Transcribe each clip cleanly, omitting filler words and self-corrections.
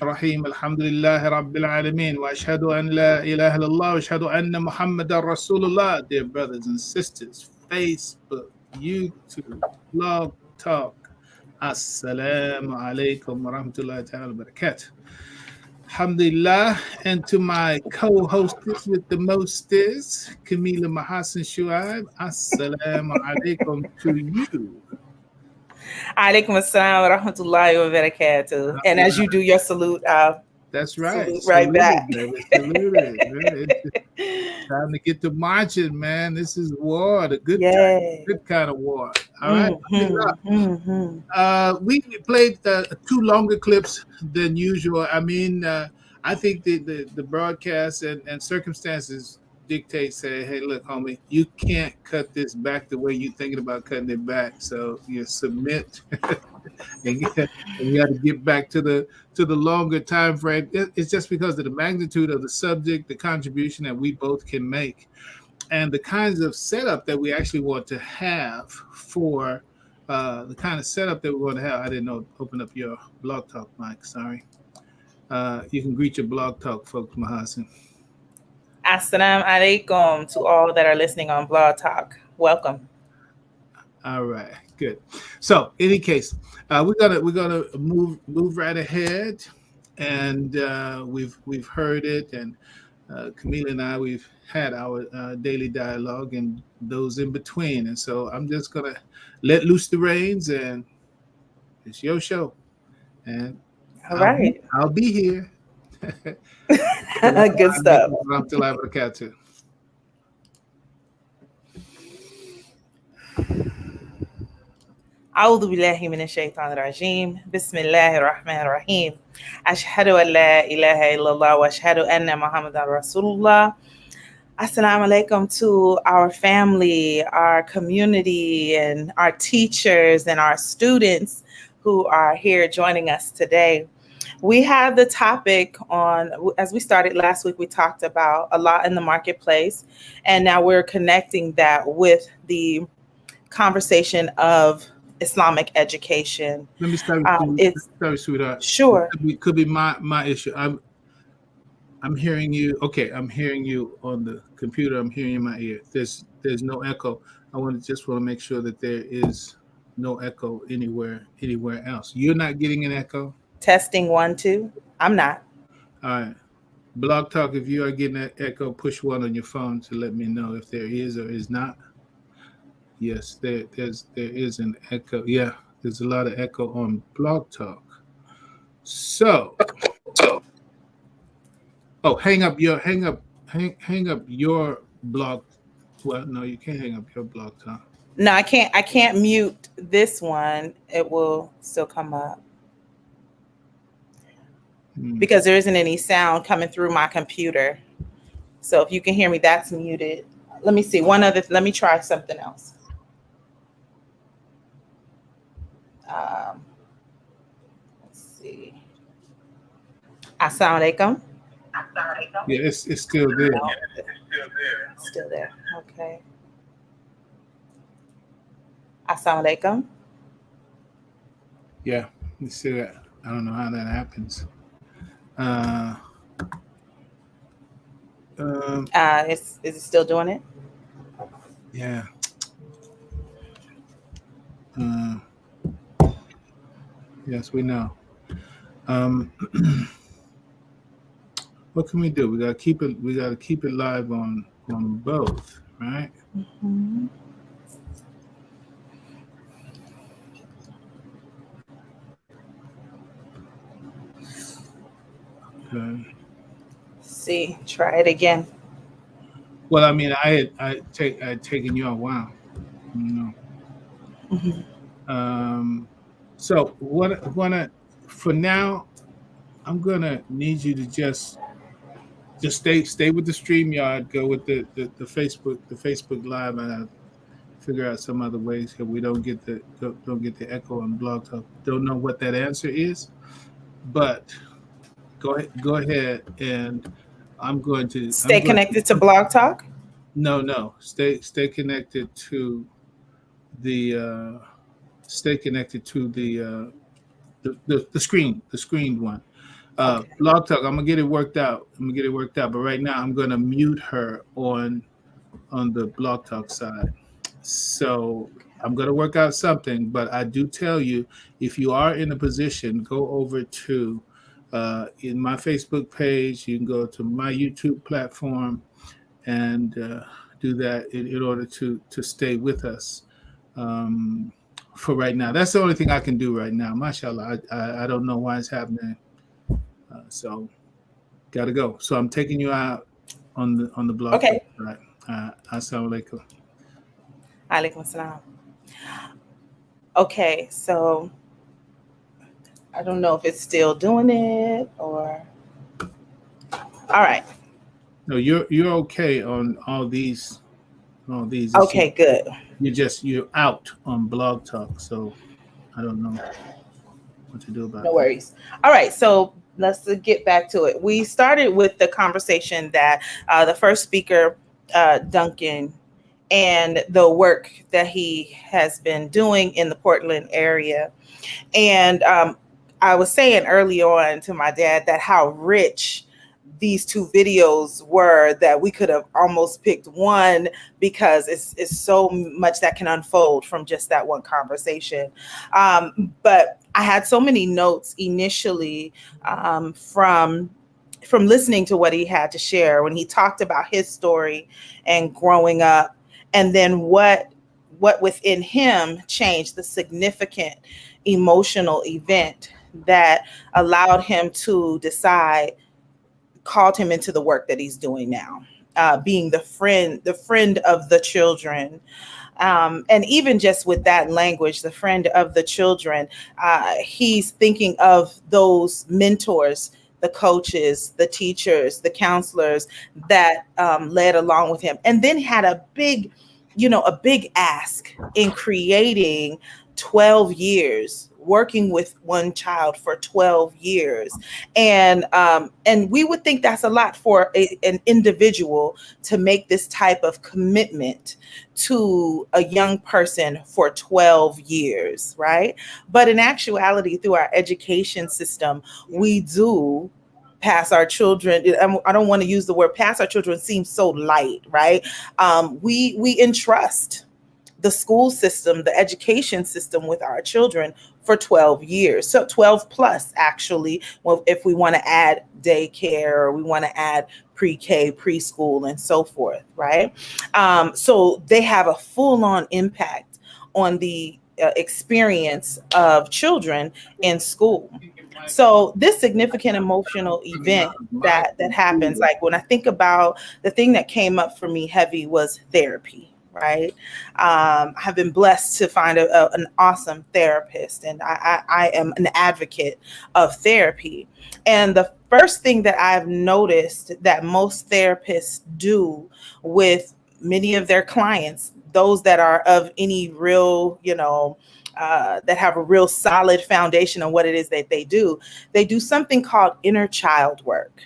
الرحيم الحمد لله رب العالمين وأشهد أن لا إله إلا الله وأشهد أن محمد رسول الله. Dear brothers and sisters, Facebook, YouTube, Blog Talk, Assalamu alaikum wa rahmatullahi ta'ala wa barakatuh. Alhamdulillah, and to my co-hostess with the mostest, Camila Mahasan Shuaib, Assalamu alaikum to you. Alaikum assalam wa rahmatullahi wa barakatuh. And as you do your salute, that's right. Salute right back. Salute. Time to get to marching, man. This is war, the good kind of war. All right. We played 2 longer clips than usual. I mean, I think the broadcast and circumstances dictate, say, hey, look, homie, you can't cut this back the way you're thinking about cutting it back. So you submit and you got to get back to the longer time frame. It's just because of the magnitude of the subject, the contribution that we both can make, and the kinds of setup that we actually want to have for the kind of setup that we want to have. I didn't know. Open up your Blog Talk mic. Sorry. You can greet your Blog Talk folks, Mahasan. Assalamu alaikum to all that are listening on Blog Talk. Welcome. All right, good. So, in any case, we're gonna move right ahead, and we've heard it, and Camila and I, we've had our daily dialogue and those in between, and so I'm just gonna let loose the reins, and it's your show, and all right, I'll be here. Good stuff. أعوذ بالله من الشيطان الرجيم بسم الله الرحمن الرحيم أشهد أن لا إله إلا الله وأشهد أن محمد رسول الله. Assalamu alaikum to our family, our community, and our teachers and our students who are here joining us today. We have the topic on, as we started last week, we talked about a lot in the marketplace, and now we're connecting that with the conversation of Islamic education. Let me start with sweetheart. Sure. It could be my issue. I'm hearing you. Okay, I'm hearing you on the computer. I'm hearing you in my ear. There's no echo. I just want to make sure that there is no echo anywhere else. You're not getting an echo? Testing 1 2. I'm not. All right. Blog Talk, if you are getting an echo, push 1 on your phone to let me know if there is or is not. Yes, there is an echo. Yeah, there's a lot of echo on Blog Talk. So hang up your blog. Well, no, you can't hang up your Blog Talk. No, I can't mute this one. It will still come up. Because there isn't any sound coming through my computer. So if you can hear me, that's muted. Let me see. Let me try something else. Let's see. Assalamu alaikum. Yeah, it's still there. No, it's still there. Okay. Assalamu alaikum. Yeah, you see that. I don't know how that happens. Is it still doing it? Yeah. Yes, we know. What can we do? We gotta keep it live on both, right? Mm-hmm. Okay. See, try it again. Well, I mean, I had taken you a while, you know. Mm-hmm. So for now, I'm gonna need you to just stay with the StreamYard, go with the Facebook Live, and figure out some other ways that we don't get the echo on Blog Talk. Don't know what that answer is, but go ahead, and I'm going to stay connected to Blog Talk. No, stay connected to the screened one. Okay. Blog Talk. I'm gonna get it worked out. But right now, I'm gonna mute her on the Blog Talk side. So I'm gonna work out something. But I do tell you, if you are in a position, go over to in my Facebook page. You can go to my YouTube platform and do that in order to stay with us. Um, for right now, that's the only thing I can do right now. Mashallah, I don't know why it's happening. So gotta go. So I'm taking you out on the blog talk. Okay. Right. Assalamu alaikum. Alaikum assalam. Okay, so I don't know if it's still doing it or. All right. No, you're okay on all these. It's Okay, good. you're out on Blog Talk. So I don't know what to do about No that. worries. All right, so let's get back to it. We started with the conversation that the first speaker, Duncan, and the work that he has been doing in the Portland area. And I was saying early on to my dad that how rich these two videos were, that we could have almost picked one because it's so much that can unfold from just that one conversation. But I had so many notes initially from listening to what he had to share when he talked about his story and growing up, and then what within him changed, the significant emotional event that allowed him to decide, called him into the work that he's doing now, being the friend of the children. And even just with that language, the friend of the children, he's thinking of those mentors, the coaches, the teachers, the counselors that led along with him, and then had a big ask in creating 12 years, working with one child for 12 years. And we would think that's a lot for an individual to make this type of commitment to a young person for 12 years, right? But in actuality, through our education system, we do pass our children. I don't want to use the word pass our children, seems so light, right? We entrust the school system, the education system with our children for 12 years. So 12 plus, actually, well, if we want to add daycare or we want to add pre-K, preschool, and so forth, right? So they have a full-on impact on the experience of children in school. So this significant emotional event that happens, like when I think about, the thing that came up for me heavy was therapy. Right. I have been blessed to find an awesome therapist, and I am an advocate of therapy. And the first thing that I've noticed that most therapists do with many of their clients, those that are of any real, that have a real solid foundation on what it is that they do something called inner child work.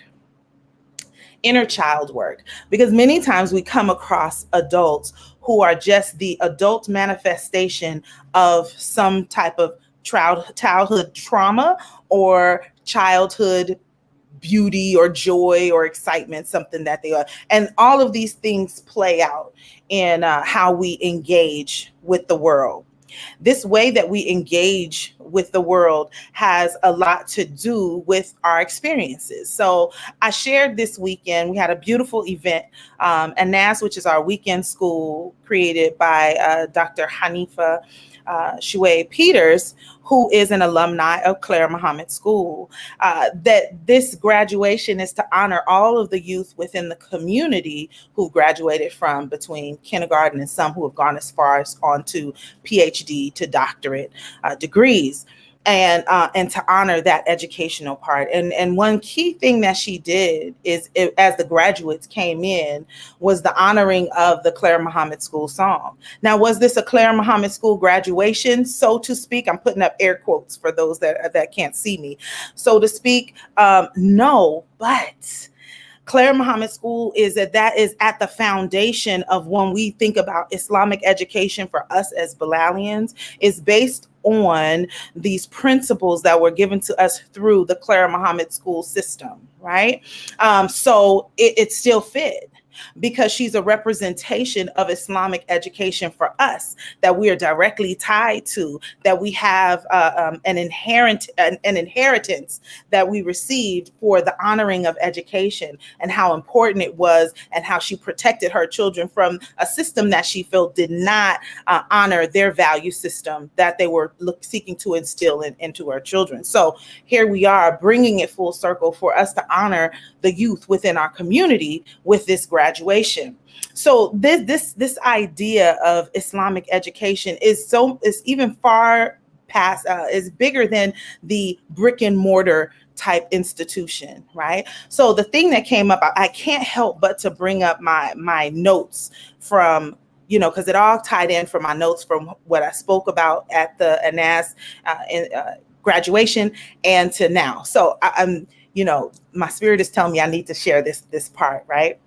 Because many times we come across adults who are just the adult manifestation of some type of childhood trauma or childhood beauty or joy or excitement, something that they are. And all of these things play out in how we engage with the world. This way that we engage with the world has a lot to do with our experiences. So I shared this weekend, we had a beautiful event, ANAS, which is our weekend school created by Dr. Hanifa Shuaib Peters, who is an alumni of Claire Muhammad School. That this graduation is to honor all of the youth within the community who graduated from between kindergarten and some who have gone as far as on to PhD to doctorate degrees. And to honor that educational part. And one key thing that she did is, as the graduates came in, was the honoring of the Claire Muhammad School song. Now, was this a Claire Muhammad School graduation, so to speak? I'm putting up air quotes for those that can't see me, so to speak. No, but Claire Muhammad School is that is at the foundation of when we think about Islamic education for us as Bilalians, is based on these principles that were given to us through the Claire Muhammad School system, right? So it still fit, because she's a representation of Islamic education for us that we are directly tied to, that we have an inheritance that we received for the honoring of education, and how important it was, and how she protected her children from a system that she felt did not honor their value system that they were seeking to instill into our children. So here we are bringing it full circle for us to honor the youth within our community with this graduation. So this idea of Islamic education is even far past, is bigger than the brick and mortar type institution, right? So the thing that came up, I can't help but to bring up my notes from, because it all tied in from my notes from what I spoke about at the ANAS graduation and to now. So I'm, my spirit is telling me I need to share this part, right?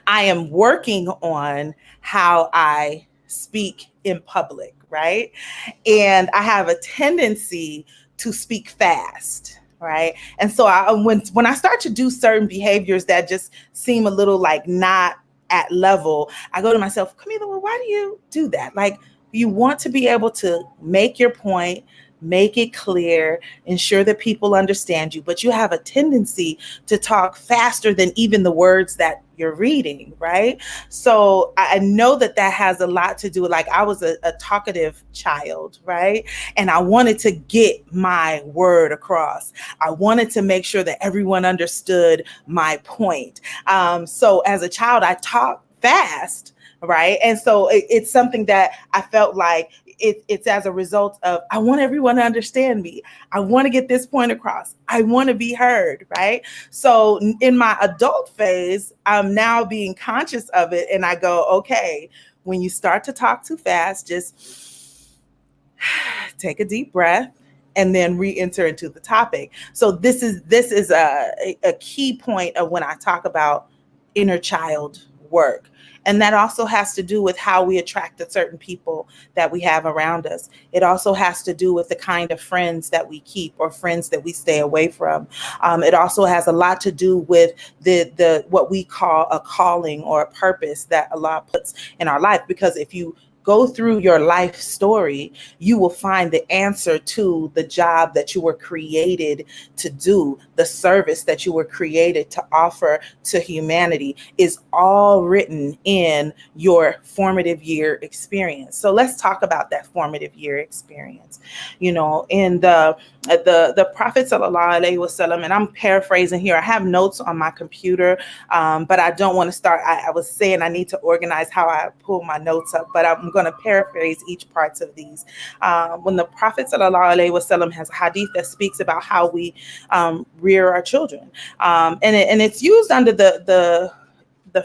I am working on how I speak in public, right? And I have a tendency to speak fast, right? And so when I start to do certain behaviors that just seem a little like not at level, I go to myself, Camila, well, why do you do that? Like, you want to be able to make your point, make it clear, ensure that people understand you, but you have a tendency to talk faster than even the words that you're reading, right? So I know that has a lot to do with, like, I was a talkative child, right? And I wanted to get my word across. I wanted to make sure that everyone understood my point. So as a child, I talked fast, right? And so it's something that I felt like it's as a result of, I want everyone to understand me. I want to get this point across. I want to be heard, right? So in my adult phase, I'm now being conscious of it. And I go, okay, when you start to talk too fast, just take a deep breath and then re-enter into the topic. So this is a key point of when I talk about inner child work. And that also has to do with how we attract the certain people that we have around us. It also has to do with the kind of friends that we keep or friends that we stay away from. It also has a lot to do with the what we call a calling or a purpose that Allah puts in our life. Because if you go through your life story, you will find the answer to the job that you were created to do, the service that you were created to offer to humanity is all written in your formative year experience. So let's talk about that formative year experience. In the Prophet sallallahu alaihi wasallam, and I'm paraphrasing here. I have notes on my computer, but I don't want to start. I was saying I need to organize how I pull my notes up, but I'm going to paraphrase each parts of these. When the Prophet sallallahu alaihi wasallam has a hadith that speaks about how we rear our children, and it's used under the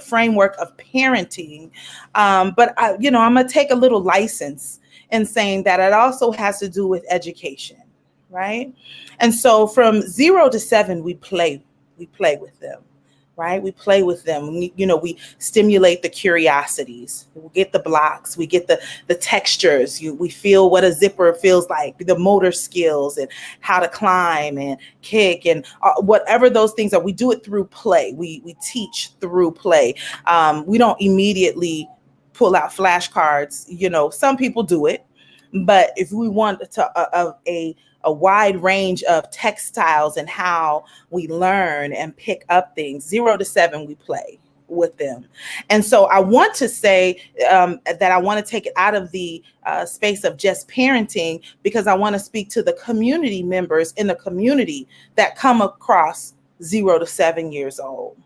framework of parenting, but I'm going to take a little license in saying that it also has to do with education, right? And so from 0 to 7, we play with them. Right? We play with them. We stimulate the curiosities. We get the blocks. We get the textures. We feel what a zipper feels like, the motor skills and how to climb and kick and whatever those things are. We do it through play. We teach through play. We don't immediately pull out flashcards. Some people do it, but if we want to a wide range of textiles and how we learn and pick up things. 0 to 7, we play with them. And so I want to say that I want to take it out of the space of just parenting, because I want to speak to the community members in the community that come across 0 to 7 years old.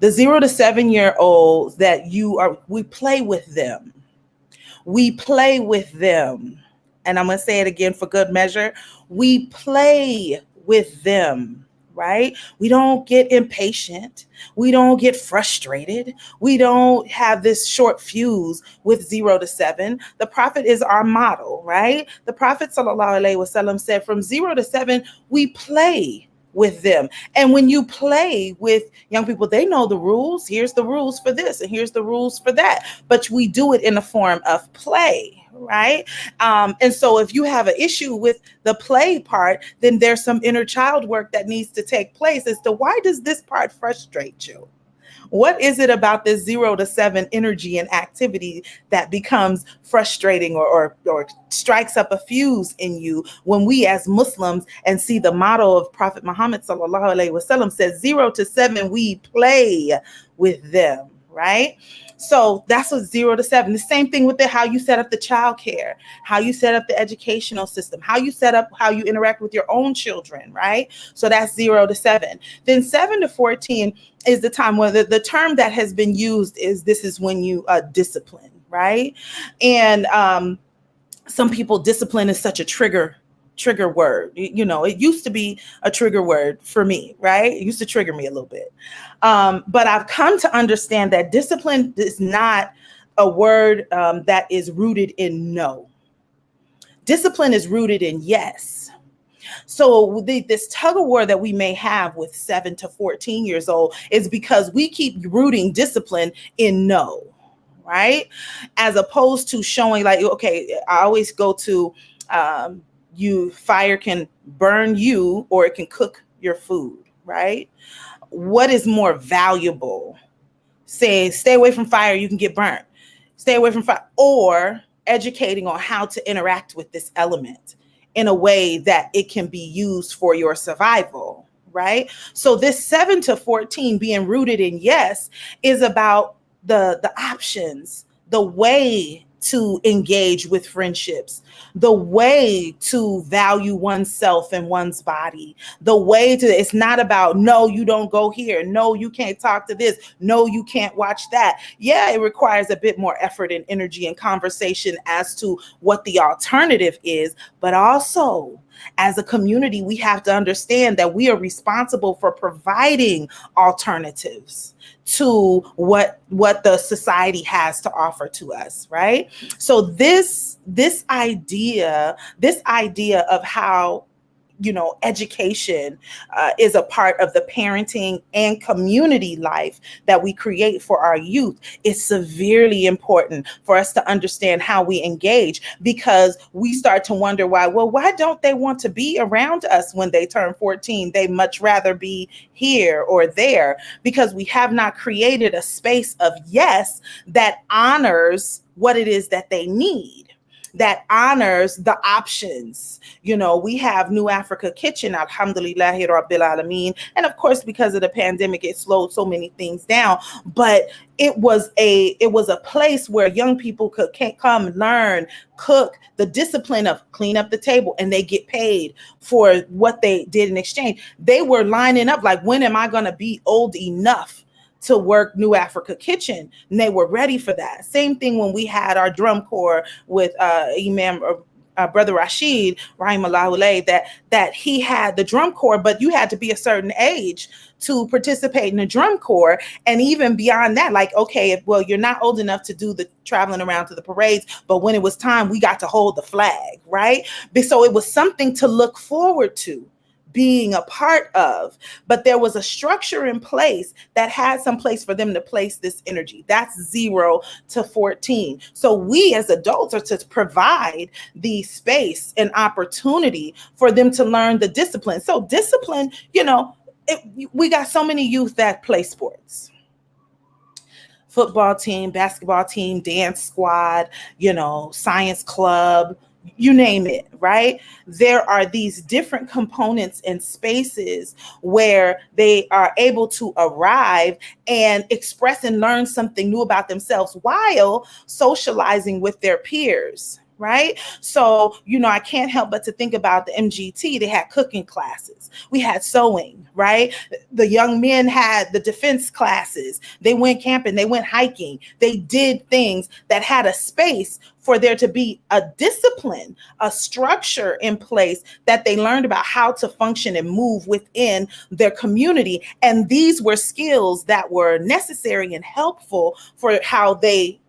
The 0 to 7 year olds that we play with them. We play with them. And I'm going to say it again for good measure. We play with them, right? We don't get impatient. We don't get frustrated. We don't have this short fuse with 0 to 7. The Prophet is our model, right? The Prophet sallallahu alaihi wasallam said from 0 to 7, we play with them. And when you play with young people, they know the rules. Here's the rules for this, and here's the rules for that. But we do it in a form of play, right? And so if you have an issue with the play part, then there's some inner child work that needs to take place as to why does this part frustrate you? What is it about this 0 to 7 energy and activity that becomes frustrating or strikes up a fuse in you when we as Muslims and see the motto of Prophet Muhammad sallallahu alaihi wasallam says 0 to 7, we play with them, right? So that's what 0 to 7. The same thing with how you set up the child care, how you set up the educational system, how you set up how you interact with your own children, right? So that's 0 to 7. Then 7 to 14 is the time where the term that has been used is this is when you discipline, right? And some people, discipline is such a trigger word. You know, it used to be a trigger word for me, right? It used to trigger me a little bit. But I've come to understand that discipline is not a word that is rooted in no. Discipline is rooted in yes. So this tug of war that we may have with 7 to 14 years old is because we keep rooting discipline in no, right? As opposed to showing like, okay, I always go to fire can burn you or it can cook your food, right? What is more valuable? Say, stay away from fire, you can get burnt. Stay away from fire, or educating on how to interact with this element in a way that it can be used for your survival, right? So this 7 to 14 being rooted in yes is about the options, the way to engage with friendships, the way to value oneself and one's body, the way to, it's not about, no, you don't go here. No, you can't talk to this. No, you can't watch that. Yeah, it requires a bit more effort and energy and conversation as to what the alternative is, but also as a community, we have to understand that we are responsible for providing alternatives to what the society has to offer to us, right? So this idea of how, you know, education is a part of the parenting and community life that we create for our youth is severely important for us to understand how we engage, because we start to wonder why don't they want to be around us when they turn 14? They much rather be here or there, because we have not created a space of yes that honors what it is that they need, that honors the options. You know, we have New Africa Kitchen, alhamdulillahi rabbil alameen. And of course, because of the pandemic, it slowed so many things down. But it was a place where young people could come, learn, cook, the discipline of clean up the table, and they get paid for what they did in exchange. They were lining up like, when am I going to be old enough to work New Africa Kitchen? And they were ready for that. Same thing when we had our drum corps with Imam Brother Rashid, rahimahullah, that he had the drum corps, but you had to be a certain age to participate in the drum corps. And even beyond that, like, okay, well, you're not old enough to do the traveling around to the parades, but when it was time, we got to hold the flag, right? So it was something to look forward to being a part of, but there was a structure in place that had some place for them to place this energy. That's 0 to 14. So we as adults are to provide the space and opportunity for them to learn the discipline. So discipline, you know, we got so many youth that play sports. Football team, basketball team, dance squad, you know, science club, you name it, right? There are these different components and spaces where they are able to arrive and express and learn something new about themselves while socializing with their peers, right? So, you know, I can't help but to think about the MGT. They had cooking classes. We had sewing, right? The young men had the defense classes. They went camping, they went hiking. They did things that had a space for there to be a discipline, a structure in place that they learned about how to function and move within their community. And these were skills that were necessary and helpful for how they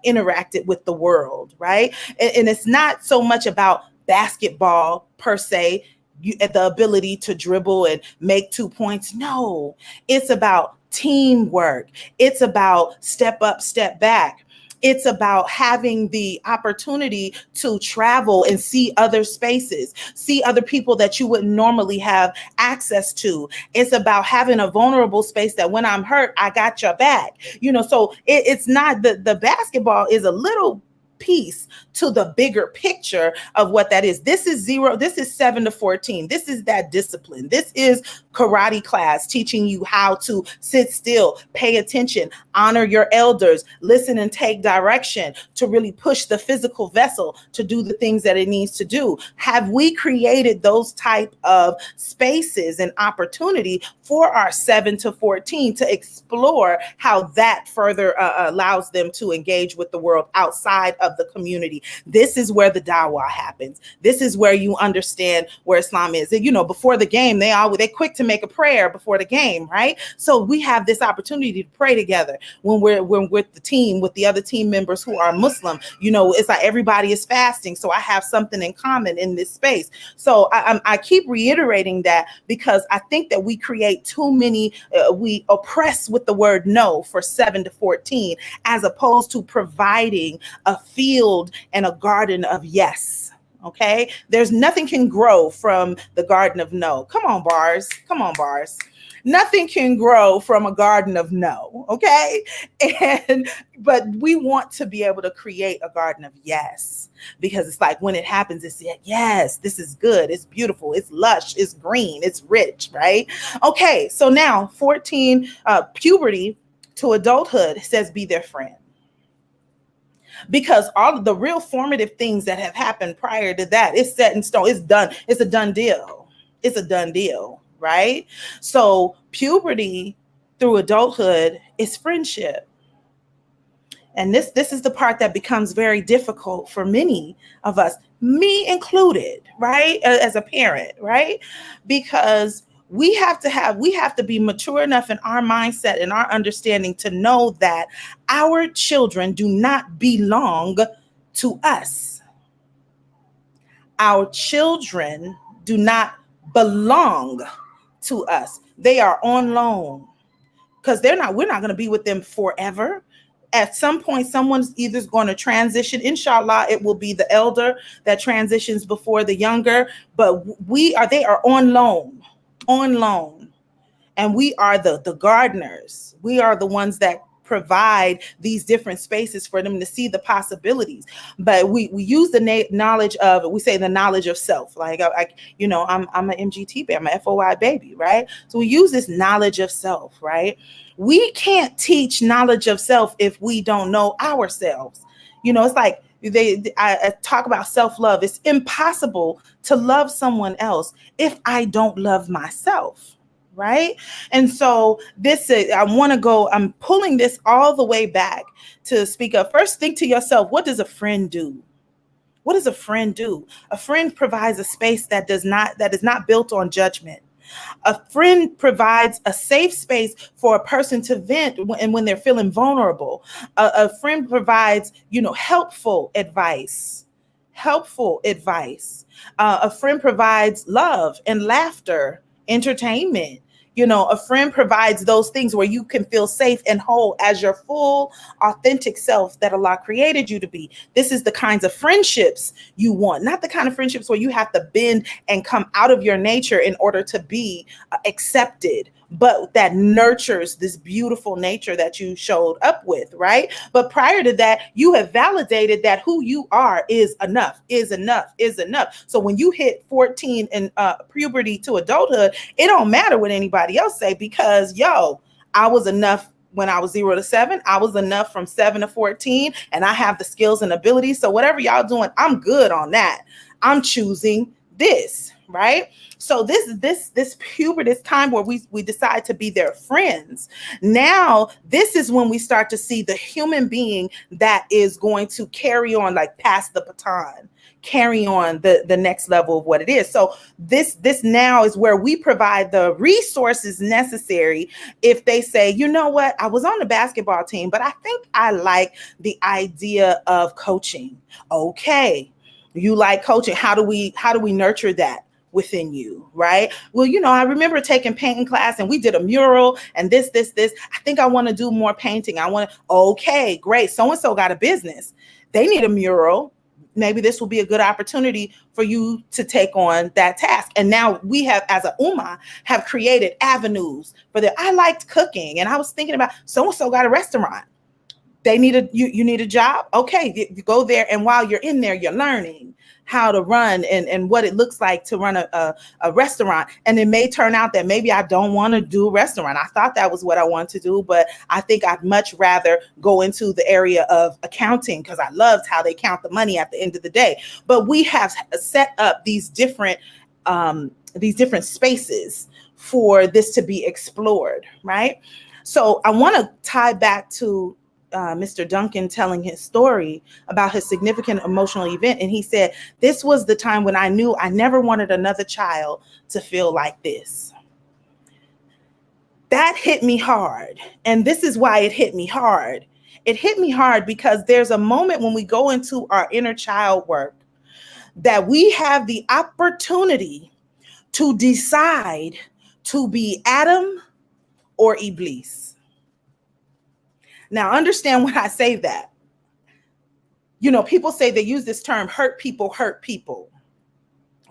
interacted with the world, right? And it's not so much about basketball per se. the ability to dribble and make 2 points. No, it's about teamwork. It's about step up, step back. It's about having the opportunity to travel and see other spaces, see other people that you wouldn't normally have access to. It's about having a vulnerable space that when I'm hurt, I got your back. So it's not the basketball is a little piece to the bigger picture of what that is. This is 7 to 14. This is that discipline. This is karate class teaching you how to sit still, pay attention, honor your elders, listen and take direction, to really push the physical vessel to do the things that it needs to do. Have we created those type of spaces and opportunity for our 7 to 14 to explore how that further allows them to engage with the world outside of the community? This is where the dawah happens. This is where you understand where Islam is. Before the game, they quick to make a prayer before the game, right? So we have this opportunity to pray together when we're with the team, with the other team members who are Muslim. It's like everybody is fasting, so I have something in common in this space. So I keep reiterating that because I think that we create too many, we oppress with the word no for 7 to 14, as opposed to providing a field and a garden of yes. Okay, there's nothing can grow from the garden of no. Come on, bars. Nothing can grow from a garden of no. Okay, but we want to be able to create a garden of yes, because it's like when it happens, it's yes, this is good, it's beautiful, it's lush, it's green, it's rich, right? Okay, so now 14, puberty to adulthood says be their friend. Because all of the real formative things that have happened prior to that is set in stone. It's done. It's a done deal. It's a done deal, right? So puberty through adulthood is friendship. And this is the part that becomes very difficult for many of us, me included, right? As a parent, right? Because we have to be mature enough in our mindset and our understanding to know that our children do not belong to us. Our children do not belong to us. They are on loan, because we're not going to be with them forever. At some point, someone's either going to transition. Inshallah, it will be the elder that transitions before the younger, but they are on loan. And we are the gardeners. We are the ones that provide these different spaces for them to see the possibilities. But we use the knowledge of, we say the knowledge of self. Like, I'm an MGT baby, I'm an FOI baby, right? So we use this knowledge of self, right? We can't teach knowledge of self if we don't know ourselves. It's like, I talk about self-love. It's impossible to love someone else if I don't love myself, right? And so I'm pulling this all the way back to speak of. First, think to yourself, what does a friend do? What does a friend do? A friend provides a space that is not built on judgment. A friend provides a safe space for a person to vent when they're feeling vulnerable. A friend provides, helpful advice. A friend provides love and laughter, entertainment. A friend provides those things where you can feel safe and whole as your full, authentic self that Allah created you to be. This is the kinds of friendships you want, not the kind of friendships where you have to bend and come out of your nature in order to be accepted, but that nurtures this beautiful nature that you showed up with, right? But prior to that, you have validated that who you are is enough. So when you hit 14 and puberty to adulthood, it don't matter what anybody else say, because I was enough when I was 0 to 7. I was enough from 7 to 14, and I have the skills and abilities. So whatever y'all doing, I'm good on that. I'm choosing this, right? So this puberty, this time where we decide to be their friends. Now, this is when we start to see the human being that is going to carry on, like pass the baton, carry on the next level of what it is. So this now is where we provide the resources necessary. If they say, you know what, I was on the basketball team, but I think I like the idea of coaching. Okay, you like coaching. How do we nurture that? within you, right? Well, I remember taking painting class and we did a mural and this. I think I want to do more painting. Okay, great. So-and-so got a business. They need a mural. Maybe this will be a good opportunity for you to take on that task. And now we have, as a ummah, have created avenues for that. I liked cooking and I was thinking about so-and-so got a restaurant. They need you need a job. Okay, you go there. And while you're in there, you're learning how to run and what it looks like to run a restaurant. And it may turn out that maybe I don't want to do a restaurant. I thought that was what I wanted to do, but I think I'd much rather go into the area of accounting because I loved how they count the money at the end of the day. But we have set up these different spaces for this to be explored, right? So I want to tie back to Mr. Duncan telling his story about his significant emotional event. And he said, this was the time when I knew I never wanted another child to feel like this. That hit me hard. And this is why it hit me hard. It hit me hard because there's a moment when we go into our inner child work that we have the opportunity to decide to be Adam or Iblis. Now, understand when I say that. People say they use this term, hurt people,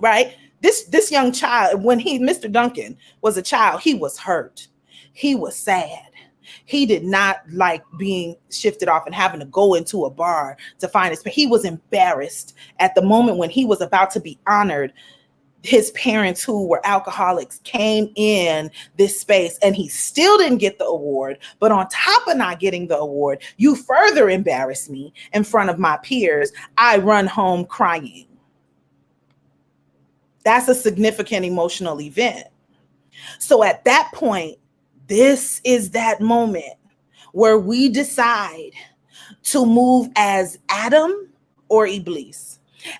right? This young child, when Mr. Duncan was a child, he was hurt. He was sad. He did not like being shifted off and having to go into a bar to find his. He was embarrassed at the moment when he was about to be honored. His parents, who were alcoholics, came in this space and he still didn't get the award. But on top of not getting the award, you further embarrass me in front of my peers. I run home crying. That's a significant emotional event. So at that point, this is that moment where we decide to move as Adam or Iblis.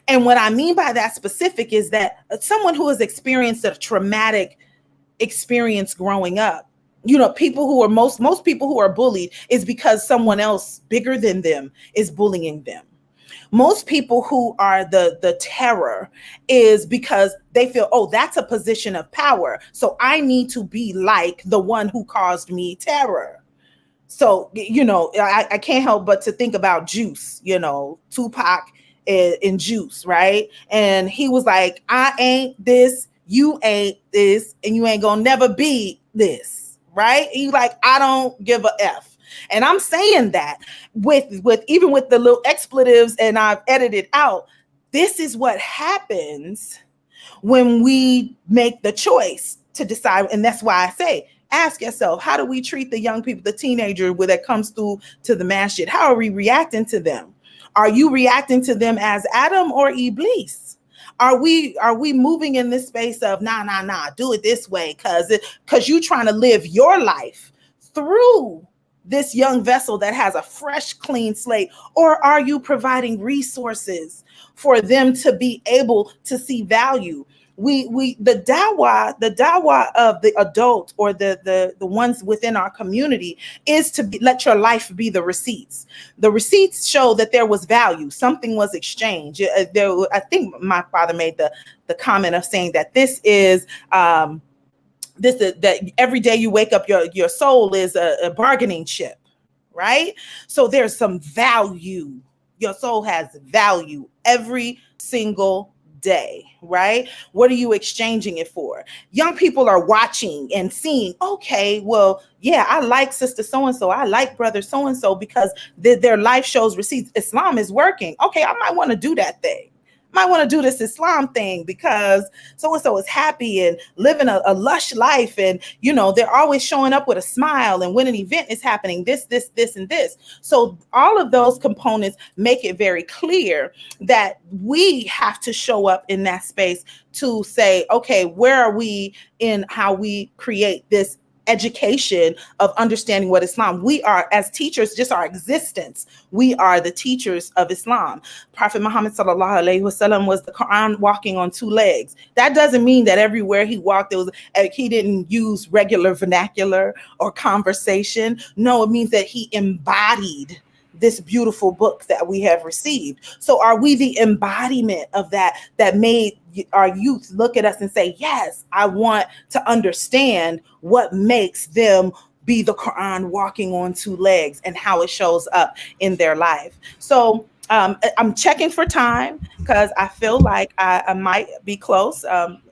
And what I mean by that specific is that someone who has experienced a traumatic experience growing up, people who are most people who are bullied is because someone else bigger than them is bullying them. Most people who are the terror is because they feel, oh, that's a position of power. So I need to be like the one who caused me terror. So, I can't help but to think about Juice, Tupac in Juice, right? And he was like, I ain't this, you ain't this, and you ain't gonna never be this, right? He's like, I don't give a F. And I'm saying that with even with the little expletives, and I've edited out, this is what happens when we make the choice to decide. And that's why I say, ask yourself, how do we treat the young people, the teenager that comes through to the masjid? How are we reacting to them? Are you reacting to them as Adam or Iblis? Are we moving in this space of nah, do it this way because you trying to live your life through this young vessel that has a fresh, clean slate? Or are you providing resources for them to be able to see value? The dawah of the adult or the ones within our community is to let your life be the receipts. The receipts show that there was value. Something was exchanged. I think my father made the comment of saying that this is that every day you wake up, your soul is a bargaining chip, right? So there's some value. Your soul has value every single day, right? What are you exchanging it for? Young people are watching and seeing, okay, well, yeah, I like sister so-and-so. I like brother so-and-so because their life shows receipts. Islam is working. Okay, I might want to do that thing. Might want to do this Islam thing because so-and-so is happy and living a lush life. And, they're always showing up with a smile. And when an event is happening, this, and this. So all of those components make it very clear that we have to show up in that space to say, okay, where are we in how we create this education of understanding what Islam? We are, as teachers, just our existence. We are the teachers of Islam. Prophet Muhammad sallallahu alaihi wasallam was the Quran walking on two legs. That doesn't mean that everywhere he walked, he didn't use regular vernacular or conversation. No, it means that he embodied this beautiful book that we have received. So are we the embodiment of that made our youth look at us and say, yes, I want to understand what makes them be the Quran walking on two legs and how it shows up in their life. So I'm checking for time because I feel like I might be close.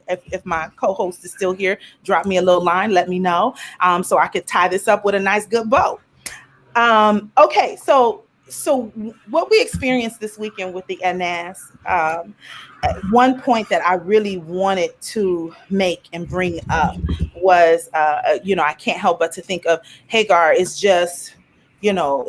If my co-host is still here, drop me a little line, let me know, so I could tie this up with a nice good bow. Okay, so what we experienced this weekend with the Anas, one point that I really wanted to make and bring up was, I can't help but to think of Hagar is just,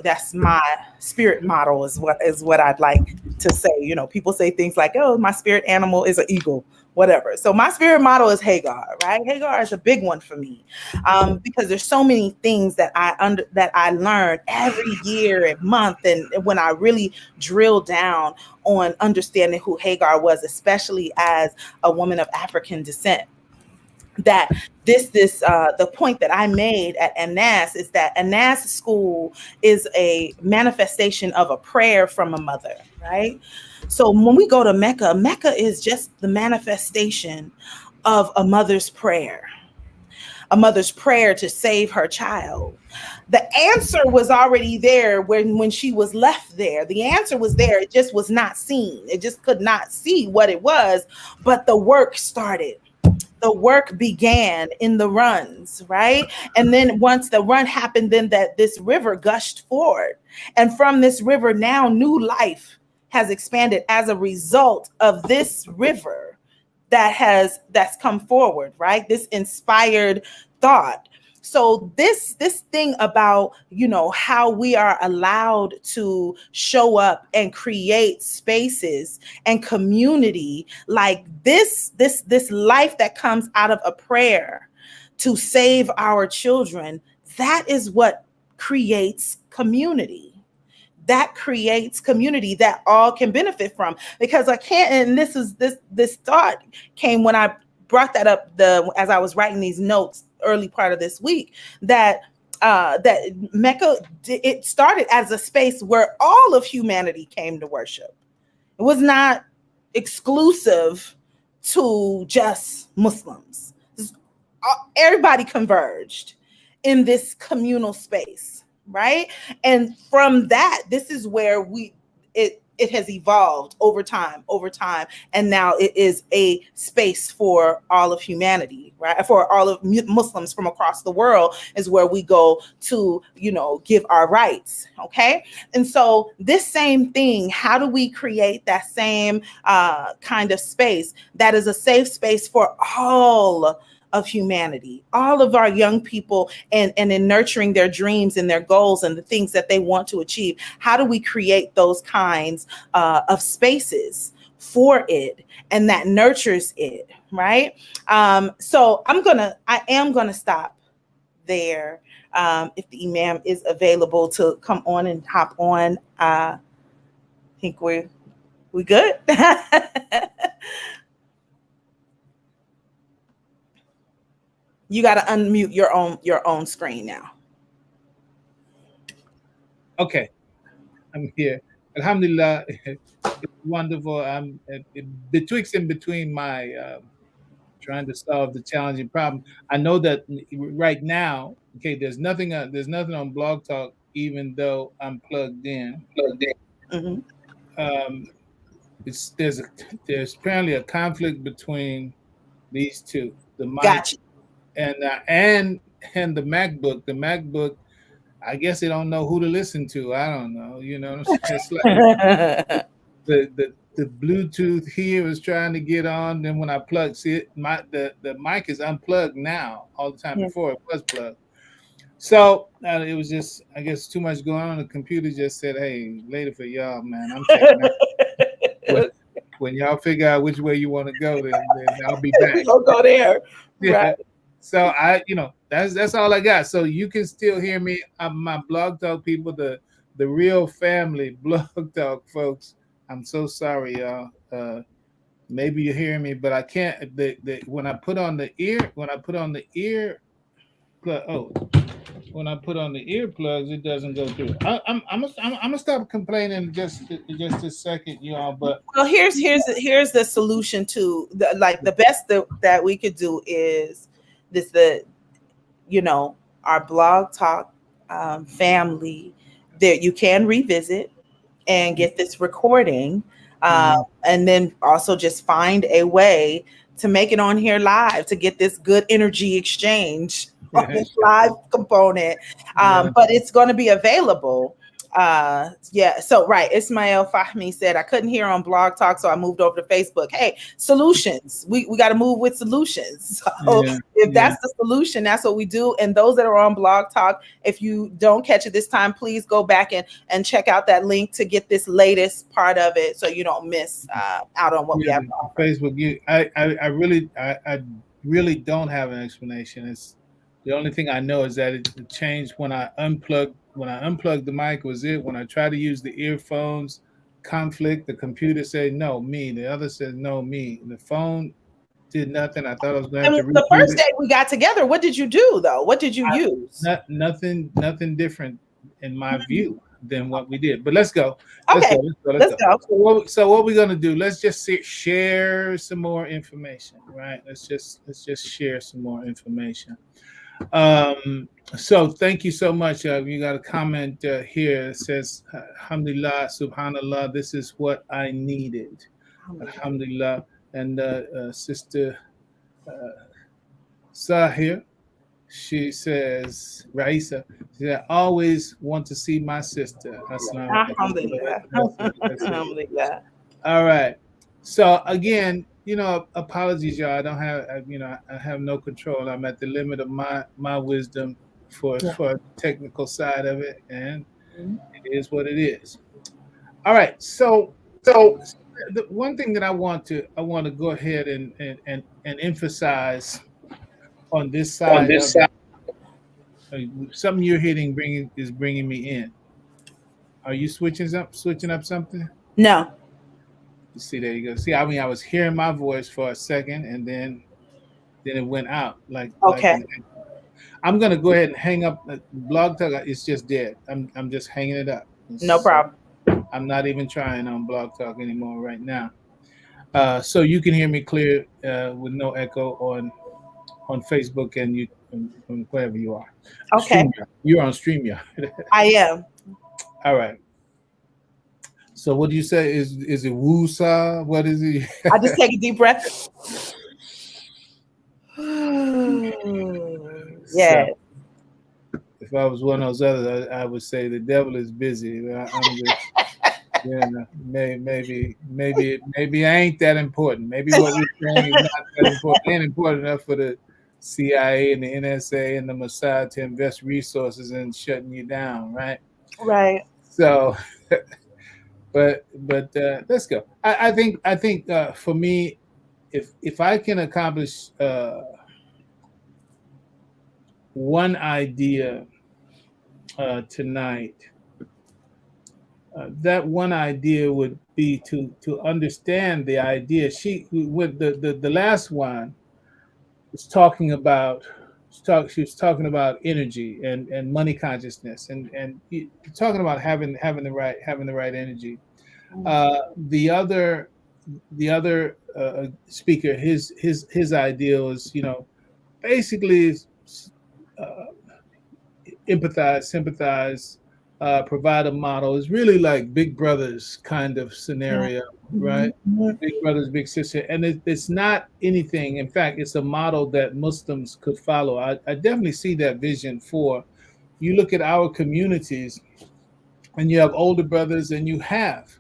that's my spirit model is what I'd like to say. People say things like, oh, my spirit animal is an eagle, whatever. So my spirit model is Hagar, right? Hagar is a big one for me, because there's so many things that I learn every year and month, and when I really drill down on understanding who Hagar was, especially as a woman of African descent. That the point that I made at Anas is that Anas school is a manifestation of a prayer from a mother, right? So when we go to Mecca, Mecca is just the manifestation of a mother's prayer to save her child. The answer was already there when she was left there. The answer was there. It just was not seen. It just could not see what it was, but the work started. The work began in the runs, right? And then once the run happened, then this river gushed forward. And from this river, now new life has expanded as a result of this river that's come forward, right? This inspired thought. So this thing about, how we are allowed to show up and create spaces and community, like this life that comes out of a prayer to save our children, that is what creates community. That creates community that all can benefit from. Because I can't, and this thought came when I brought that up as I was writing these notes early part of this week, that Mecca, it started as a space where all of humanity came to worship. It was not exclusive to just Muslims. Everybody converged in this communal space, right? And from that, this is where it has evolved over time, and now it is a space for all of humanity, right? For all of Muslims from across the world is where we go to, give our rights, okay? And so this same thing, how do we create that same kind of space that is a safe space for all of humanity, all of our young people, and in nurturing their dreams and their goals and the things that they want to achieve? How do we create those kinds of spaces for it and that nurtures it, right? So I am gonna stop there. If the Imam is available to come on and hop on, I think we good. You got to unmute your own screen now. Okay, I'm here. Alhamdulillah, it's wonderful. I'm betwixt and between my trying to solve the challenging problem. I know that right now, okay, there's nothing on Blog Talk, even though I'm plugged in. Mm-hmm. Um, there's apparently a conflict between these two, the mic Gotcha. and the MacBook. The MacBook, I guess they don't know who to listen to. I don't know. You know what I'm saying? It's like the Bluetooth here is trying to get on. Then when I plug, the mic is unplugged now. All the time before it was plugged. So it was just, I guess, too much going on. The computer just said, "Hey, later for y'all, man. I'm checking out." When y'all figure out which way you want to go, then I'll be back. We'll go there. Right. So that's all I got. So you can still hear me. My Blog Talk people, the real family Blog Talk folks. I'm so sorry, y'all. Maybe you're hearing me, but I can't. When I put on the ear, when I put on the earplugs, it doesn't go through. I'm gonna stop complaining just a second, y'all. But Well, here's the solution to the best that we could do is this the you know our blog talk family that you can revisit and get this recording, and then also just find a way to make it on here live to get this good energy exchange on this live component. yeah, But it's going to be available. Yeah, so right, Ismail Fahmi said I couldn't hear on blog talk, so I moved over to Facebook. Hey, solutions, we got to move with solutions. So yeah, if yeah. that's the solution, that's what we do. And those that are on blog talk, if you don't catch it this time, please go back and check out that link to get this latest part of it so you don't miss out on what we Yeah, have the to offer. Facebook. I really don't have an explanation. It's the only thing I know is that it changed when I unplugged. When I unplugged the mic, was it? When I tried to use the earphones, conflict. The computer said no, me. The other said no, me. The phone did nothing. I thought I was going to have And to the reboot first it. day we got together, what did you do though? What did you use? Nothing different in my view than what we did. But let's go. Let's Okay, go. Let's go. Let's let's go. go. So what we're gonna do? Let's just share some more information, right? Let's just share some more information. Um, so thank you so much. You got a comment here that says, "Alhamdulillah, Subhanallah. This is what I needed." Alhamdulillah, and Sister Sahir. She says, Raisa, she said, I always want to see my sister. Assalamu alaikum. So Alhamdulillah. that's it. Alhamdulillah. All right. So again, apologies, y'all. I don't have, I have no control. I'm at the limit of my wisdom for the technical side of it, and it is what it is. All right. So So the one thing that I want to go ahead and emphasize on this on side this of side. uh, something you're hitting bringing me in. Are you switching up something? No. You see, there you go. See, I mean, I was hearing my voice for a second, and then it went out like Okay. an. I'm gonna go ahead and hang up. Blog Talk It's just dead. I'm just hanging it up. No So problem. I'm not even trying on Blog Talk anymore right now. So you can hear me clear with no echo on Facebook and you and wherever you are. Okay. StreamYard. You're on StreamYard. I am. All right. So what do you say? Is it Wusa? What is it? I just take a deep breath. So Yeah. if I was one of those others, I would say the devil is busy. I'm just, maybe I ain't that important. Maybe what we're saying is not that important. Ain't important enough for the CIA and the NSA and the Mossad to invest resources in shutting you down, right? Right. So, but let's go. I think for me, if I can accomplish one idea tonight, that one idea would be to understand the idea. She with the last one was talking about she was talking about energy and money consciousness and talking about having the right energy. The other speaker, his ideal is basically uh, empathize, sympathize, provide a model. It's really like Big Brother's kind of Yeah. scenario, right? Big Brother's Big Sister, and it's not anything. In fact, it's a model that Muslims could follow. I definitely see that vision for. You look at our communities, and you have older brothers, and you have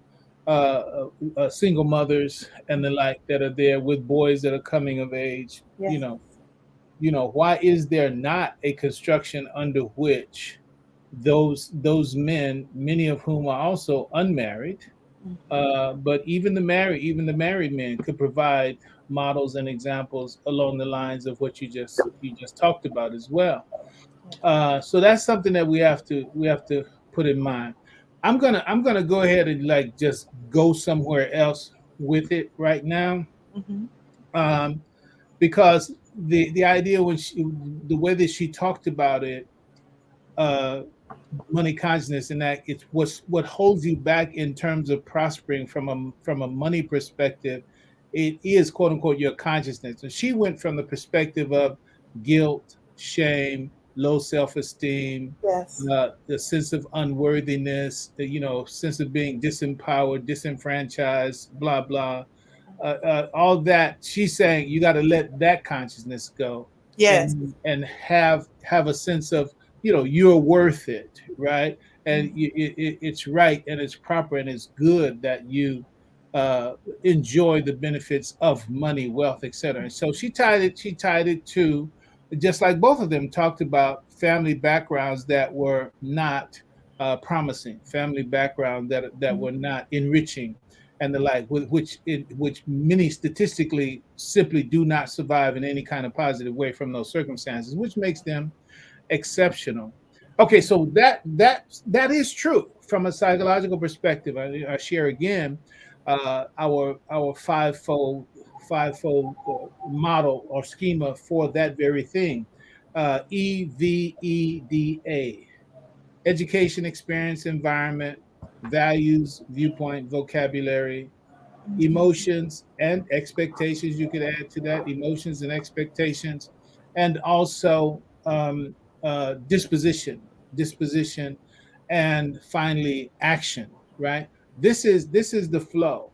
single mothers and the like that are there with boys that are coming of age. Yes. Why is there not a construction under which those men, many of whom are also unmarried, but even the married men could provide models and examples along the lines of what you just talked about as well. So that's something that we have to put in mind. I'm gonna go ahead and like just go somewhere else with it right now, Mhm. um, because the idea the way that she talked about it uh, money consciousness, and that it's what holds you back in terms of prospering from a money perspective. It is quote unquote your consciousness. And she went from the perspective of guilt, shame, low self esteem, Yes. the sense of unworthiness, the sense of being disempowered, disenfranchised, blah blah, all that. She's saying you got to let that consciousness go, Yes. and have a sense of you're worth it, right? And Mhm. it's right and it's proper and it's good that you uh, enjoy the benefits of money, wealth, etc. And so she tied it to, just like both of them talked about, family backgrounds that were not promising, family background that were not enriching, and the like, which many statistically simply do not survive in any kind of positive way from those circumstances, which makes them exceptional. Okay, so that is true from a psychological perspective. I share again our fivefold model or schema for that very thing. EVEDA: education, experience, environment, values, viewpoint, vocabulary, emotions and expectations. You could add to that emotions and expectations, and also disposition, and finally action. Right. This is the flow.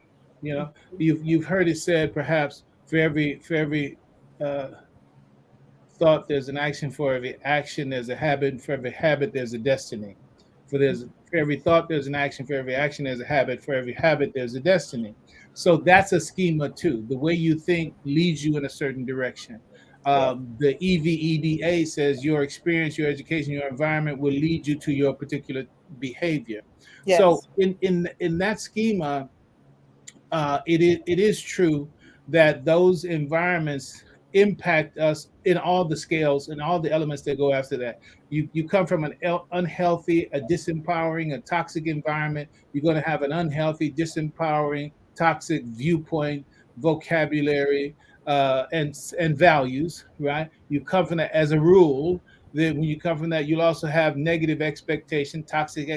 You've heard it said, perhaps, for every uh, thought, there's an action. For every action, there's a habit. For every habit, there's a destiny. For every thought, there's an action. For every action, there's a habit. For every habit, there's a destiny. So that's a schema too. The way you think leads you in a certain direction. Yes. The EVEDA says your experience, your education, your environment will lead you to your particular behavior. So Yes. in that schema, it is true that those environments impact us in all the scales and all the elements that go after that. You come from an unhealthy, a disempowering, a toxic environment. You're going to have an unhealthy, disempowering, toxic viewpoint, vocabulary, and values. Right? You come from that as a rule. Then when you come from that, you'll also have negative expectation, toxic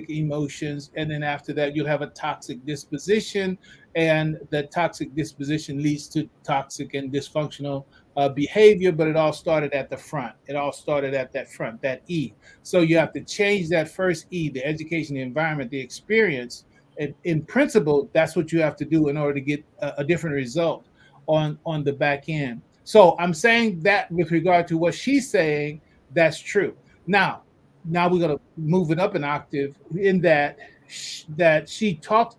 emotions, and then after that you'll have a toxic disposition, and that toxic disposition leads to toxic and dysfunctional behavior. But it all started at the front. It all started at that front, that E. So you have to change that first E: the education, the environment, the experience. And in principle, that's what you have to do in order to get a different result on the back end. So I'm saying that with regard to what she's saying, that's true. Now we're going to move it up an octave, in that she talked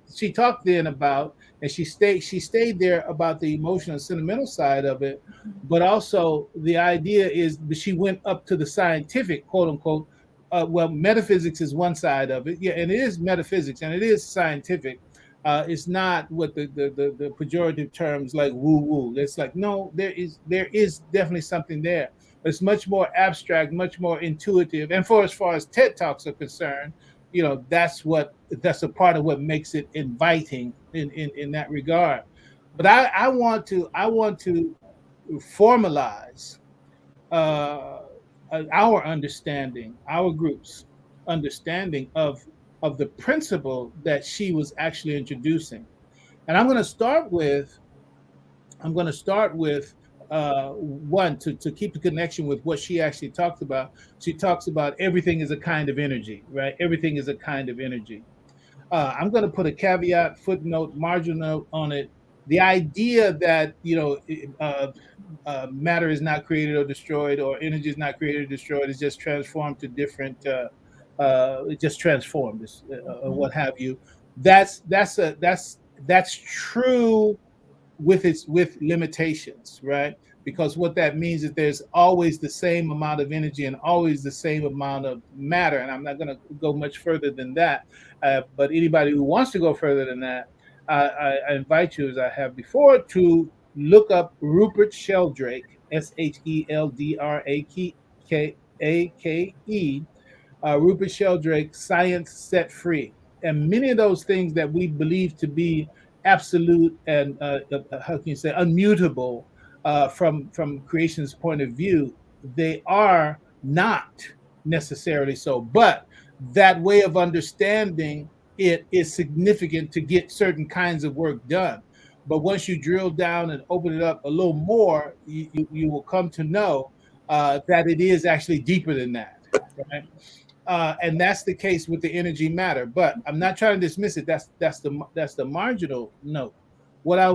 then about, and she stayed there about the emotional and sentimental side of it. But also the idea is that she went up to the scientific, quote unquote. Well, metaphysics is one side of it, yeah, and it is metaphysics and it is scientific. It's not what the pejorative terms like woo woo. It's like, no, there is definitely something there. It's much more abstract, much more intuitive. And for as far as TED Talks are concerned, that's a part of what makes it inviting in that regard. But I want to formalize uh, our understanding, our group's understanding of the principle that she was actually introducing. And I'm going to start with one, to keep the connection with what she actually talked about. She talks about everything is a kind of energy, right? Everything is a kind of energy. I'm going to put a caveat, footnote, marginal note on it. The idea that matter is not created or destroyed, or energy is not created or destroyed, is just transformed to different, just transformed, what have you. That's true with limitations, right? Because what that means is there's always the same amount of energy and always the same amount of matter. And I'm not going to go much further than that. But anybody who wants to go further than that, I invite you, as I have before, to look up Rupert Sheldrake, Sheldrake, Rupert Sheldrake, Science Set Free. And many of those things that we believe to be absolute and, how can you say, unmutable, from creation's point of view, they are not necessarily so, but that way of understanding it is significant to get certain kinds of work done. But once you drill down and open it up a little more, you will come to know that it is actually deeper than that, right? And that's the case with the energy matter. But I'm not trying to dismiss it. That's the marginal note. What I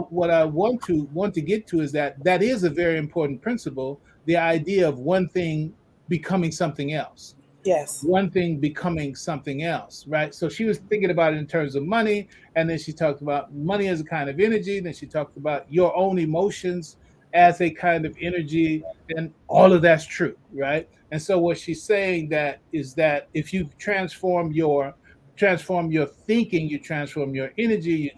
want to get to is that is a very important principle. The idea of one thing becoming something else, Yes. one thing becoming something else, right? So she was thinking about it in terms of money, and then she talked about money as a kind of energy. Then she talked about your own emotions as a kind of energy, and all of that's true, right? And so what she's saying that is that if you transform your thinking, you transform your energy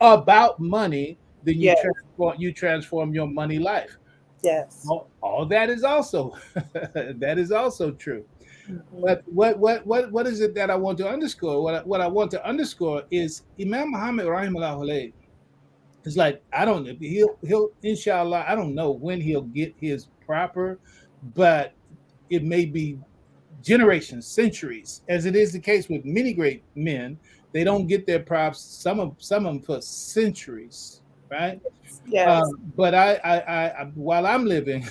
about money, then you Yes. transform your money life. Yes. All that is also that is also true. Mhm. But what is it that I want to underscore? What I want to underscore is Imam Muhammad rahimahullah alayhi is like, I don't know, he'll inshallah, I don't know when he'll get his proper, but it may be generations, centuries, as it is the case with many great men. They don't get their props, some of them for centuries, right? Yes. But while I'm living,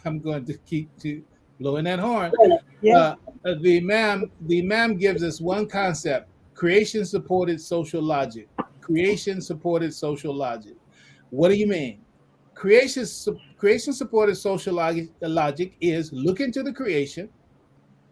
I'm going to keep to blowing that horn. Yeah. Uh, the Imam gives us one concept: creation supported social logic. Creation supported social logic. What do you mean? Creation supported social logic is look into the creation,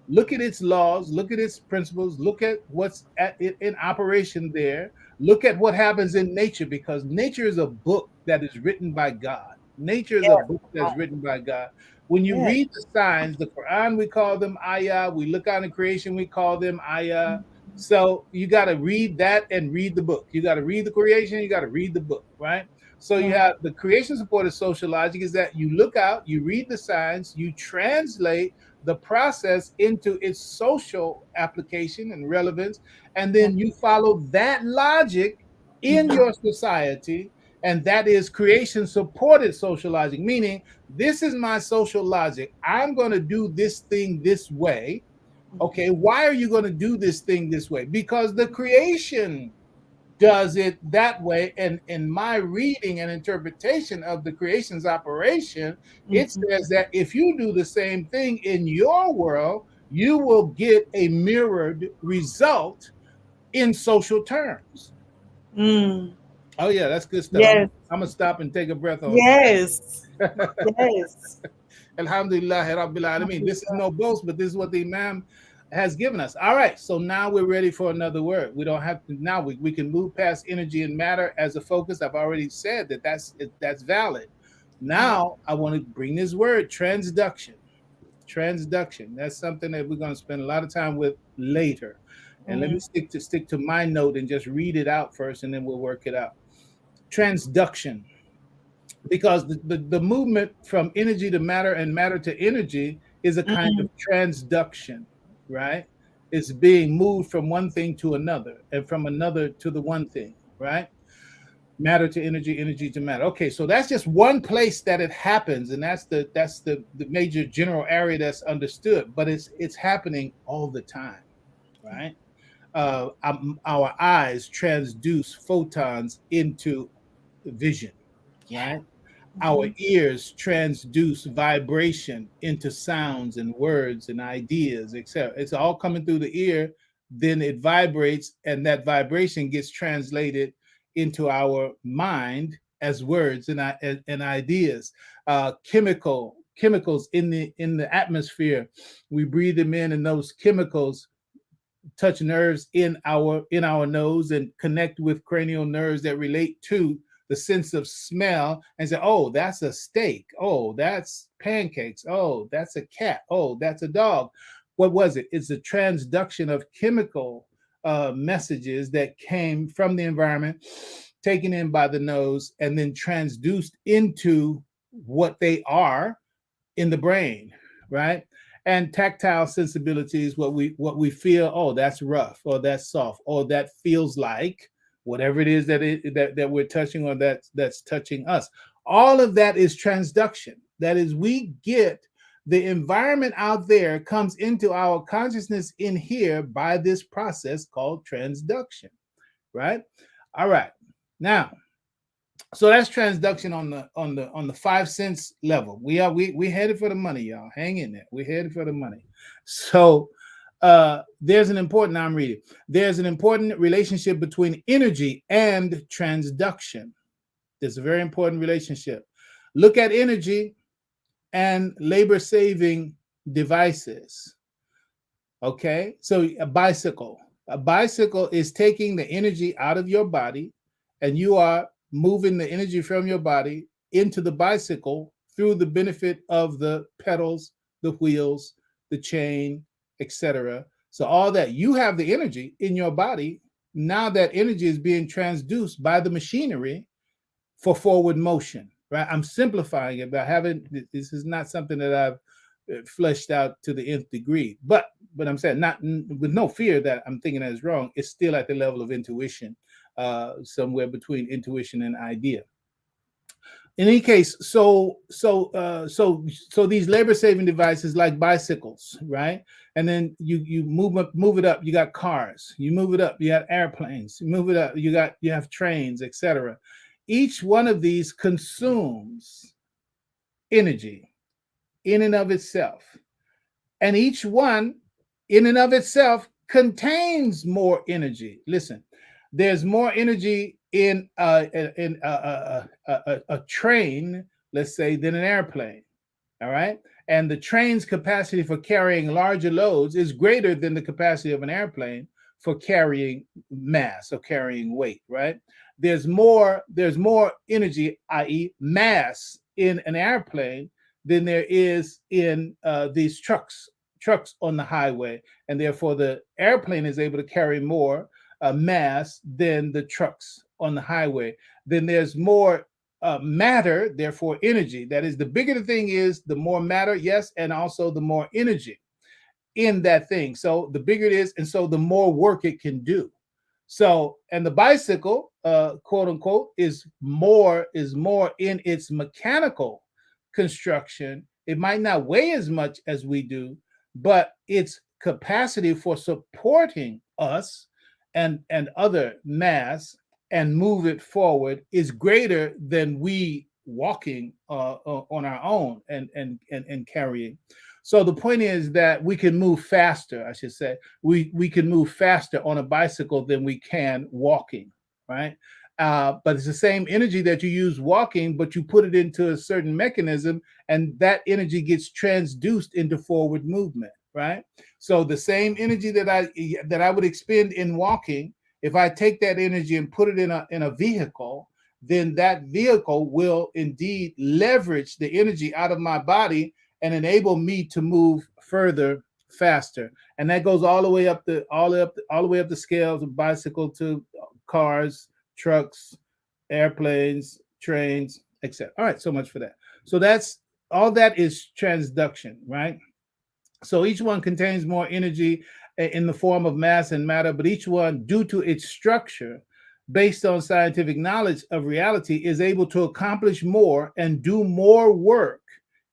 look at its laws, look at its principles, look at what's in operation there, look at what happens in nature, because nature is a book that is written by God. Nature is a Yes. book that's written by God. When you Yes. read the signs, the Quran, we call them ayah. We look out in creation, we call them ayah. So you got to read that and read the book. You got to read the creation, you got to read the book, right? So you Mhm. have the creation supported social logic is that you look out, you read the signs, you translate the process into its social application and relevance, and then you follow that logic in your society, and that is creation supported social logic, meaning this is my social logic. I'm going to do this thing this way. Okay, why are you going to do this thing this way? Because the creation does it that way. And in my reading and interpretation of the creation's operation, it Mhm. says that if you do the same thing in your world, you will get a mirrored result in social terms. Mm. Oh, yeah, that's good stuff. I'm, Yes. I'm going to stop and take a breath on Yes. that. Yes. Alhamdulillah, Rabbil Alameen. This is no boast, but this is what the Imam has given us. All right, so now we're ready for another word. We don't have to, now we can move past energy and matter as a focus. I've already said that's valid. Now I want to bring this word, transduction. Transduction. That's something that we're going to spend a lot of time with later. And let me Mhm. stick to my note and just read it out first, and then we'll work it out. Transduction, because the movement from energy to matter and matter to energy is a kind of Mhm. transduction, right? It's being moved from one thing to another and from another to the one thing, right? Matter to energy, energy to matter. Okay, so that's just one place that it happens, and that's the major general area that's understood, but it's happening all the time, right? Our eyes transduce photons into vision, right? Our Mhm. ears transduce vibration into sounds and words and ideas, etc. It's all coming through the ear, then it vibrates, and that vibration gets translated into our mind as words and ideas. Chemicals in the atmosphere, we breathe them in, and those chemicals touch nerves in our nose and connect with cranial nerves that relate to the sense of smell, and say, oh, that's a steak, oh, that's pancakes, oh, that's a cat, oh, that's a dog. What was it? It's a transduction of chemical messages that came from the environment, taken in by the nose, and then transduced into what they are in the brain, right? And tactile sensibilities, what we feel, oh, that's rough, or that's soft, or that feels like whatever it is that we're touching, or that's touching us. All of that is transduction. That is, we get The environment out there comes into our consciousness in here by this process called transduction, right? All right. Now, so that's transduction on the 5 cents level. We headed for the money, y'all. Hang in there. We're headed for the money. So there's an important, now I'm reading. There's an important relationship between energy and transduction. There's a very important relationship. Look at energy and labor saving devices. Okay, so a bicycle. A bicycle is taking the energy out of your body, and you are moving the energy from your body into the bicycle through the benefit of the pedals, the wheels, the chain, etc. So all that, you have the energy in your body. Now that energy is being transduced by the machinery for forward motion, right? I'm simplifying it, but I haven't, this is not something that I've fleshed out to the nth degree. But I'm saying, not with no fear that I'm thinking that is wrong. It's still at the level of intuition, somewhere between intuition and idea. In any case, so these labor saving devices like bicycles, right? And then you move it up. You got cars. You move it up. You got airplanes. You move it up. You have trains, etc. Each one of these consumes energy in and of itself. And each one in and of itself contains more energy. Listen, there's more energy in a train, let's say, than an airplane. All right. And the train's capacity for carrying larger loads is greater than the capacity of an airplane for carrying mass or carrying weight, right? There's more energy, i.e., mass, in an airplane than there is in these trucks on the highway, and therefore the airplane is able to carry more mass than the trucks on the highway. Then there's more matter, therefore energy. That is, the bigger the thing is, the more matter, yes, and also the more energy in that thing. So the bigger it is, and so the more work it can do. So, and the bicycle, quote unquote, is more in its mechanical construction. It might not weigh as much as we do, but its capacity for supporting us and other mass and move it forward is greater than we walking on our own and carrying. So the point is that we can move faster, I should say. We can move faster on a bicycle than we can walking, right? But it's the same energy that you use walking, but you put it into a certain mechanism, and that energy gets transduced into forward movement, right? So the same energy that I would expend in walking, if I take that energy and put it in a vehicle, then that vehicle will indeed leverage the energy out of my body and enable me to move further, faster. And that goes all the way up the scales of bicycle to cars, trucks, airplanes, trains, etc. All right, so much for that. So that's all. That is transduction, right? So each one contains more energy in the form of mass and matter, but each one, due to its structure, based on scientific knowledge of reality, is able to accomplish more and do more work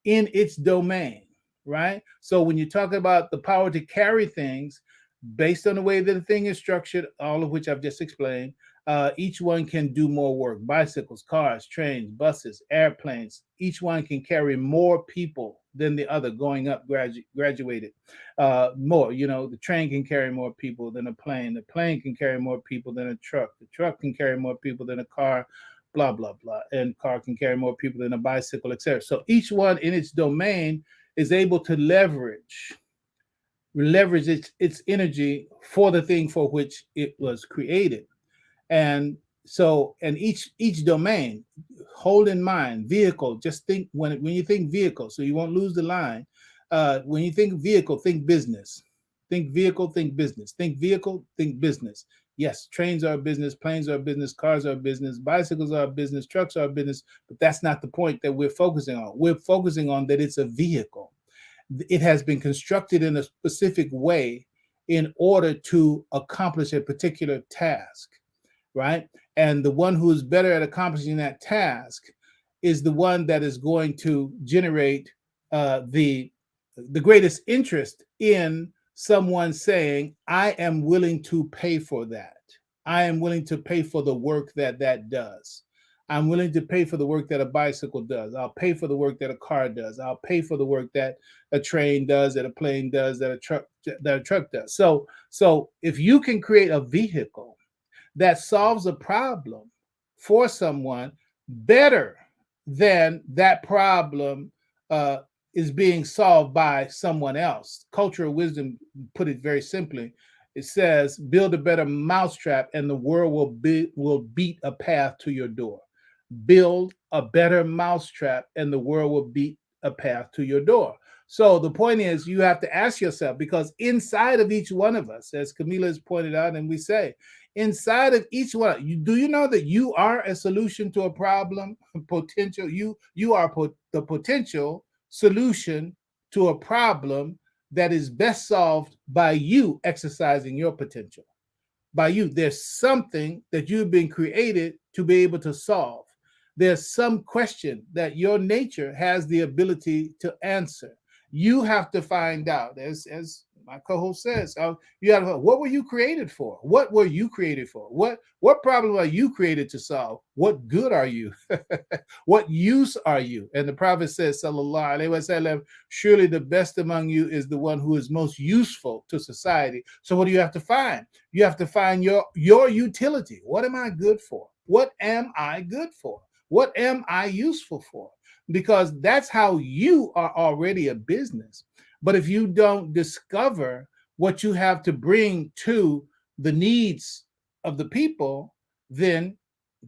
in its domain, right? So when you talk about the power to carry things, based on the way that the thing is structured, all of which I've just explained, each one can do more work. Bicycles, cars, trains, buses, airplanes, each one can carry more people than the other going up graduated. More, the train can carry more people than a plane. The plane can carry more people than a truck. The truck can carry more people than a car, blah, blah, blah. And car can carry more people than a bicycle, etc. So each one in its domain is able to leverage its energy for the thing for which it was created. And so, and each domain, hold in mind vehicle. Just think when you think vehicle, so you won't lose the line. When you think vehicle, think business. Think vehicle, think business. Think vehicle, think business. Yes, trains are a business, planes are a business, cars are a business, bicycles are a business, trucks are a business, but that's not the point that we're focusing on. We're focusing on that it's a vehicle. It has been constructed in a specific way in order to accomplish a particular task, right? And the one who is better at accomplishing that task is the one that is going to generate the the greatest interest in someone saying, I am willing to pay for that. I am willing to pay for the work that that does. I'm willing to pay for the work that a bicycle does. I'll pay for the work that a car does. I'll pay for the work that a train does, that a plane does, that a truck does. So if you can create a vehicle that solves a problem for someone better than that problem uh, is being solved by someone else. Cultural wisdom put it very simply. It says, "Build a better mousetrap, and the world will beat a path to your door." Build a better mousetrap, and the world will beat a path to your door. So the point is, you have to ask yourself, because inside of each one of us, as Camila has pointed out, and we say, inside of each one, do you know that you are a solution to a problem? Potential, you are the potential solution to a problem that is best solved by you exercising your potential. By you, there's something that you've been created to be able to solve. There's some question that your nature has the ability to answer. You have to find out, as my co-host says, you got to, what were you created for? What were you created for? What problem are you created to solve? What good are you? What use are you? And the prophet says, sallallahu alaihi wasallam, surely the best among you is the one who is most useful to society. So what do you have to find? You have to find your utility. What am I good for? What am I good for? What am I useful for? Because that's how you are already a business. But if you don't discover what you have to bring to the needs of the people, then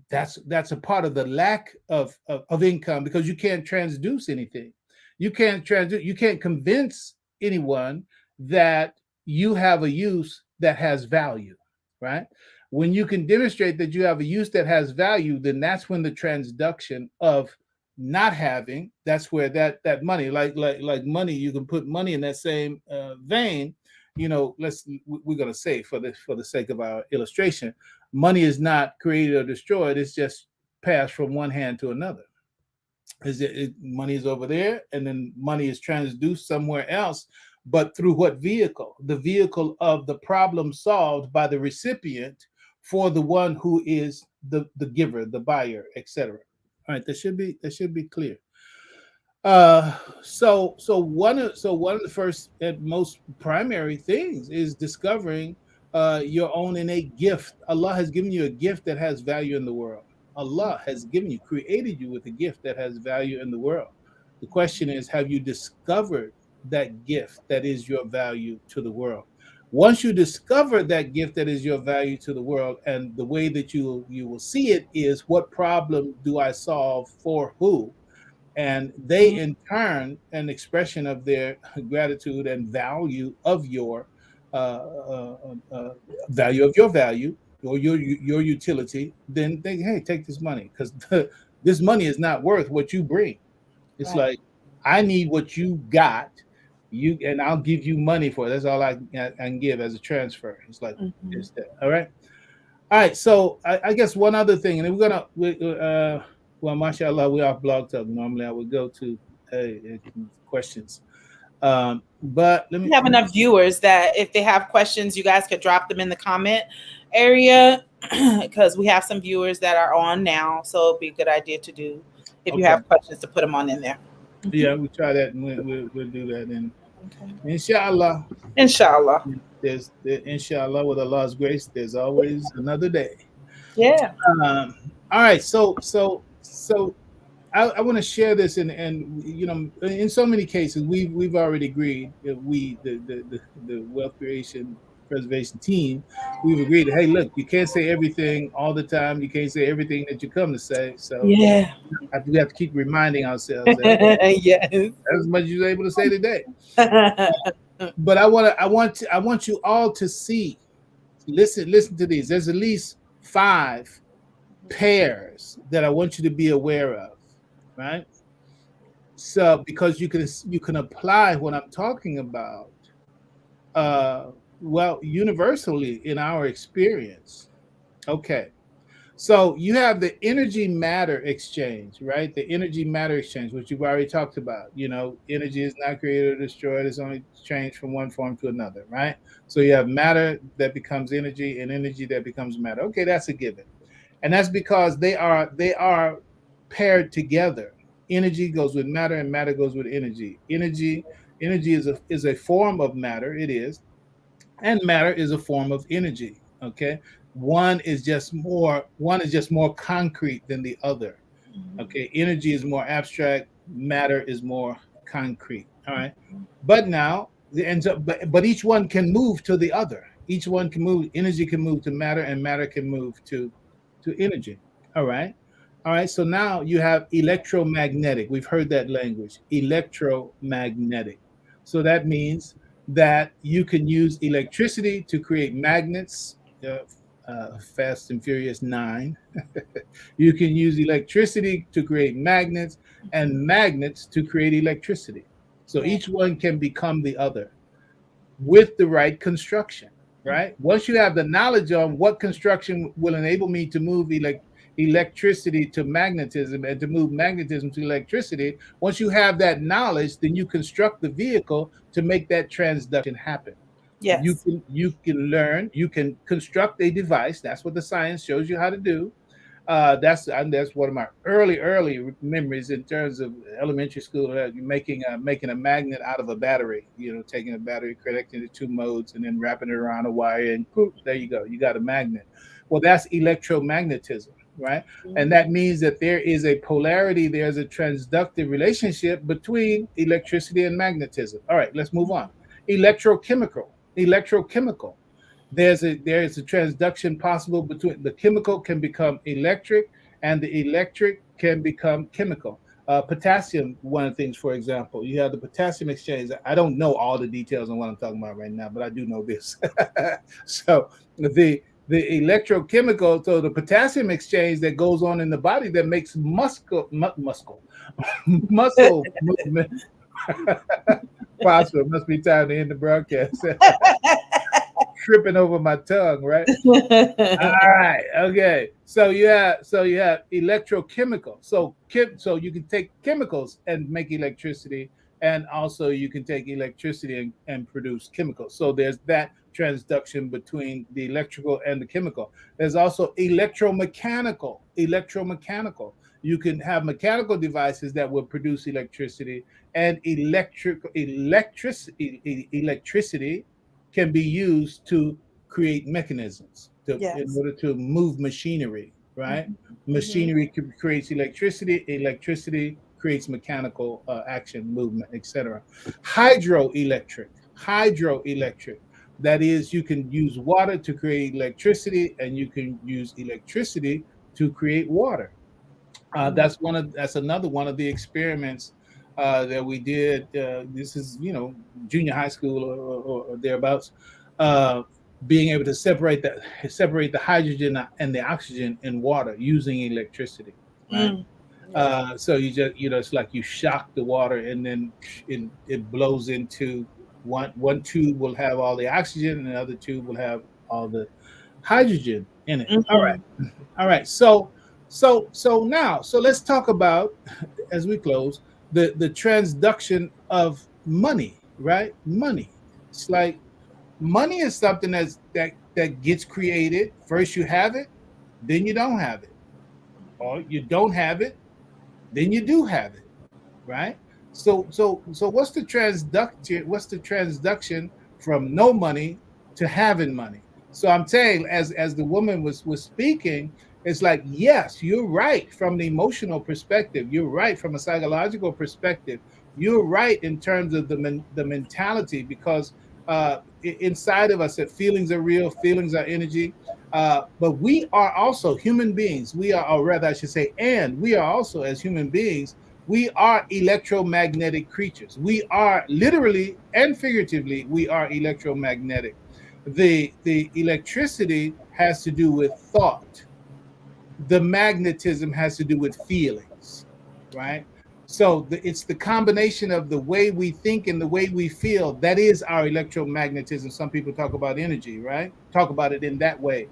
that's a part of the lack of income, because you can't transduce anything. You can't convince anyone that you have a use that has value, right? When you can demonstrate that you have a use that has value, then that's when the transduction of not having, that's where that money, like money, you can put money in that same vein. We're going to say, for the sake of our illustration, money is not created or destroyed, it's just passed from one hand to another. Money is over there, and then money is transduced somewhere else, but through what vehicle? The vehicle of the problem solved by the recipient for the one who is the giver, the buyer, etc. All right, that should be clear. One of the first and most primary things is discovering your own innate gift. Allah has given you a gift that has value in the world. Allah has created you with a gift that has value in the world. The question is, have you discovered that gift that is your value to the world? Once you discover that gift that is your value to the world, and the way that you will see it is, what problem do I solve for who? And they in turn, an expression of their gratitude and value of your value of your value, or your utility, then they, hey, take this money, because this money is not worth what you bring. It's Right. like, I need what you got, and I'll give you money for it. That's all I can give as a transfer. It's like, Mhm. it's that. All right. All right, so I guess one other thing, and then well, mashallah, we're off Blog Talk. Normally, I would go to questions, but let We me. have enough viewers that if they have questions, you guys could drop them in the comment area, because we have some viewers that are on now. So it'd be a good idea to do, if you Okay, have questions, to put them on in there. Mhm. yeah, we try that, and we'll do that, and Okay. inshallah, Inshallah. inshallah, with Allah's grace, there's always another day. Yeah. All right, so I want to share this, and in so many cases we've already agreed, we the wealth creation preservation team, we've agreed that, hey, look, you can't say everything all the time, you can't say everything that you come to say, so Yeah. we have to keep reminding ourselves that Yes. as much as you're able to say today. But I want you all to see, listen to these. There's at least 5 pairs that I want you to be aware of, right? So because you can apply what I'm talking about, well, universally in our experience. Okay, So you have the energy matter exchange, right? The energy matter exchange, which you've already talked about. Energy is not created or destroyed; it's only changed from one form to another, right? So you have matter that becomes energy, and energy that becomes matter. Okay, that's a given, and that's because they are paired together. Energy goes with matter, and matter goes with energy. Energy is a form of matter. It is, and matter is a form of energy. Okay, one is just more concrete than the other. Okay, energy is more abstract, matter is more concrete. All right, but now the ends up but each one can move to the other. Each one can move. Energy can move to matter, and matter can move to energy. All right. All right, so now you have electromagnetic. We've heard that language, electromagnetic. So that means that you can use electricity to create magnets. Fast and Furious 9. You can use electricity to create magnets, and magnets to create electricity. So Yeah. each one can become the other with the right construction, right? Once you have the knowledge on what construction will enable me to move electricity to magnetism and to move magnetism to electricity, once you have that knowledge, then you construct the vehicle to make that transduction happen. You Yes. can you can learn, you can construct a device. That's what the science shows you how to do. That's one of my early memories in terms of elementary school. Making a magnet out of a battery. Taking a battery, connecting the two modes, and then wrapping it around a wire, and poof, there you go. You got a magnet. Well, that's electromagnetism, right? And that means that there is a polarity. There's a transductive relationship between electricity and magnetism. All right, let's move on. Electrochemical. There is a transduction possible between the chemical can become electric, and the electric can become chemical. Potassium, one of the things, for example, you have the potassium exchange. I don't know all the details on what I'm talking about right now, but I do know this. So the electrochemical, so the potassium exchange that goes on in the body that makes muscle movement. Possible. It must be time to end the broadcast. Tripping over my tongue, right? All right. Okay. So you have electrochemical. So you can take chemicals and make electricity, and also you can take electricity and produce chemicals. So there's that transduction between the electrical and the chemical. There's also electromechanical. Electromechanical. You can have mechanical devices that will produce electricity, and electricity can be used to create mechanisms in Yes. order to move machinery, right? Machinery creates electricity, electricity creates mechanical action, movement, etc. Hydroelectric. That is, you can use water to create electricity, and you can use electricity to create water. That's another one of the experiments that we did. This is junior high school or thereabouts. Uh, Being able to separate the hydrogen and the oxygen in water using electricity, right? Mm. Yes. So you just it's like you shock the water, and then it blows into one tube will have all the oxygen, and the other tube will have all the hydrogen in it. All Mhm. right. All right. So let's talk about, as we close, the transduction of money, right? Money. It's like money is something that gets created. First you have it, then you don't have it. Or you don't have it, then you do have it, right? So what's the transduction from no money to having money? So I'm saying, as the woman was speaking, it's like, yes, you're right from the emotional perspective, you're right from a psychological perspective, you're right in terms of the mentality, because inside of us, that feelings are real, feelings are energy. But we are also human beings. We are, or rather, I should say, and we are also, as human beings, we are electromagnetic creatures. We are literally and figuratively, we are electromagnetic. The electricity has to do with thought. The magnetism has to do with feelings, right? So it's the combination of the way we think and the way we feel that is our electromagnetism. Some people talk about energy, right? Talk about it in that way.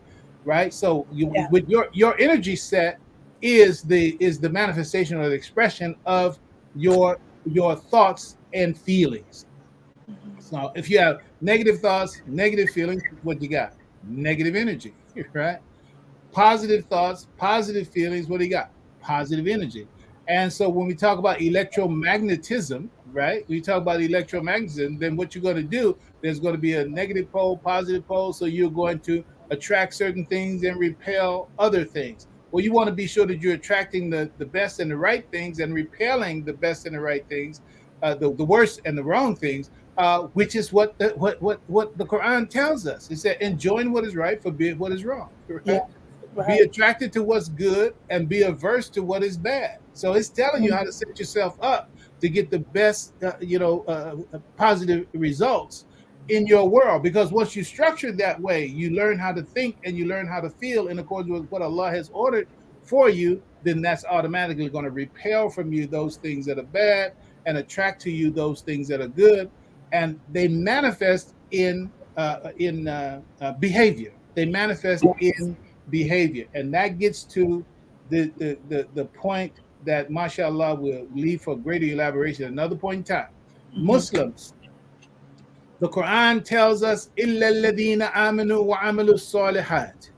right? So you Yeah. with your energy set is the manifestation or the expression of your your thoughts and feelings. So if you have negative thoughts, negative feelings, what you got? Negative energy, right? Positive thoughts, positive feelings. What do you got? Positive energy. And so when we talk about electromagnetism, right? We talk about electromagnetism, then what you're going to do, there's going to be a negative pole, positive pole. So you're going to attract certain things and repel other things. Well, you want to be sure that you're attracting the best and the right things and repelling the best and the right things, the worst and the wrong things, which is what the Quran tells us. It said, enjoin what is right, forbid what is wrong, right? Yeah. Be Right. attracted to what's good and be averse to what is bad. So it's telling you how to set yourself up to get the best, positive results in your world. Because once you structure that way, you learn how to think and you learn how to feel in accordance with what Allah has ordered for you. Then that's automatically going to repel from you those things that are bad and attract to you those things that are good. And they manifest in behavior. They manifest Yes. in behavior. And that gets to the point that, mashallah, will leave for greater elaboration another point in time. Muslims, the Quran tells us, إِلَّا الَّذِينَ آمَنُوا وَعَمِلُوا الصَّالِحَاتِ.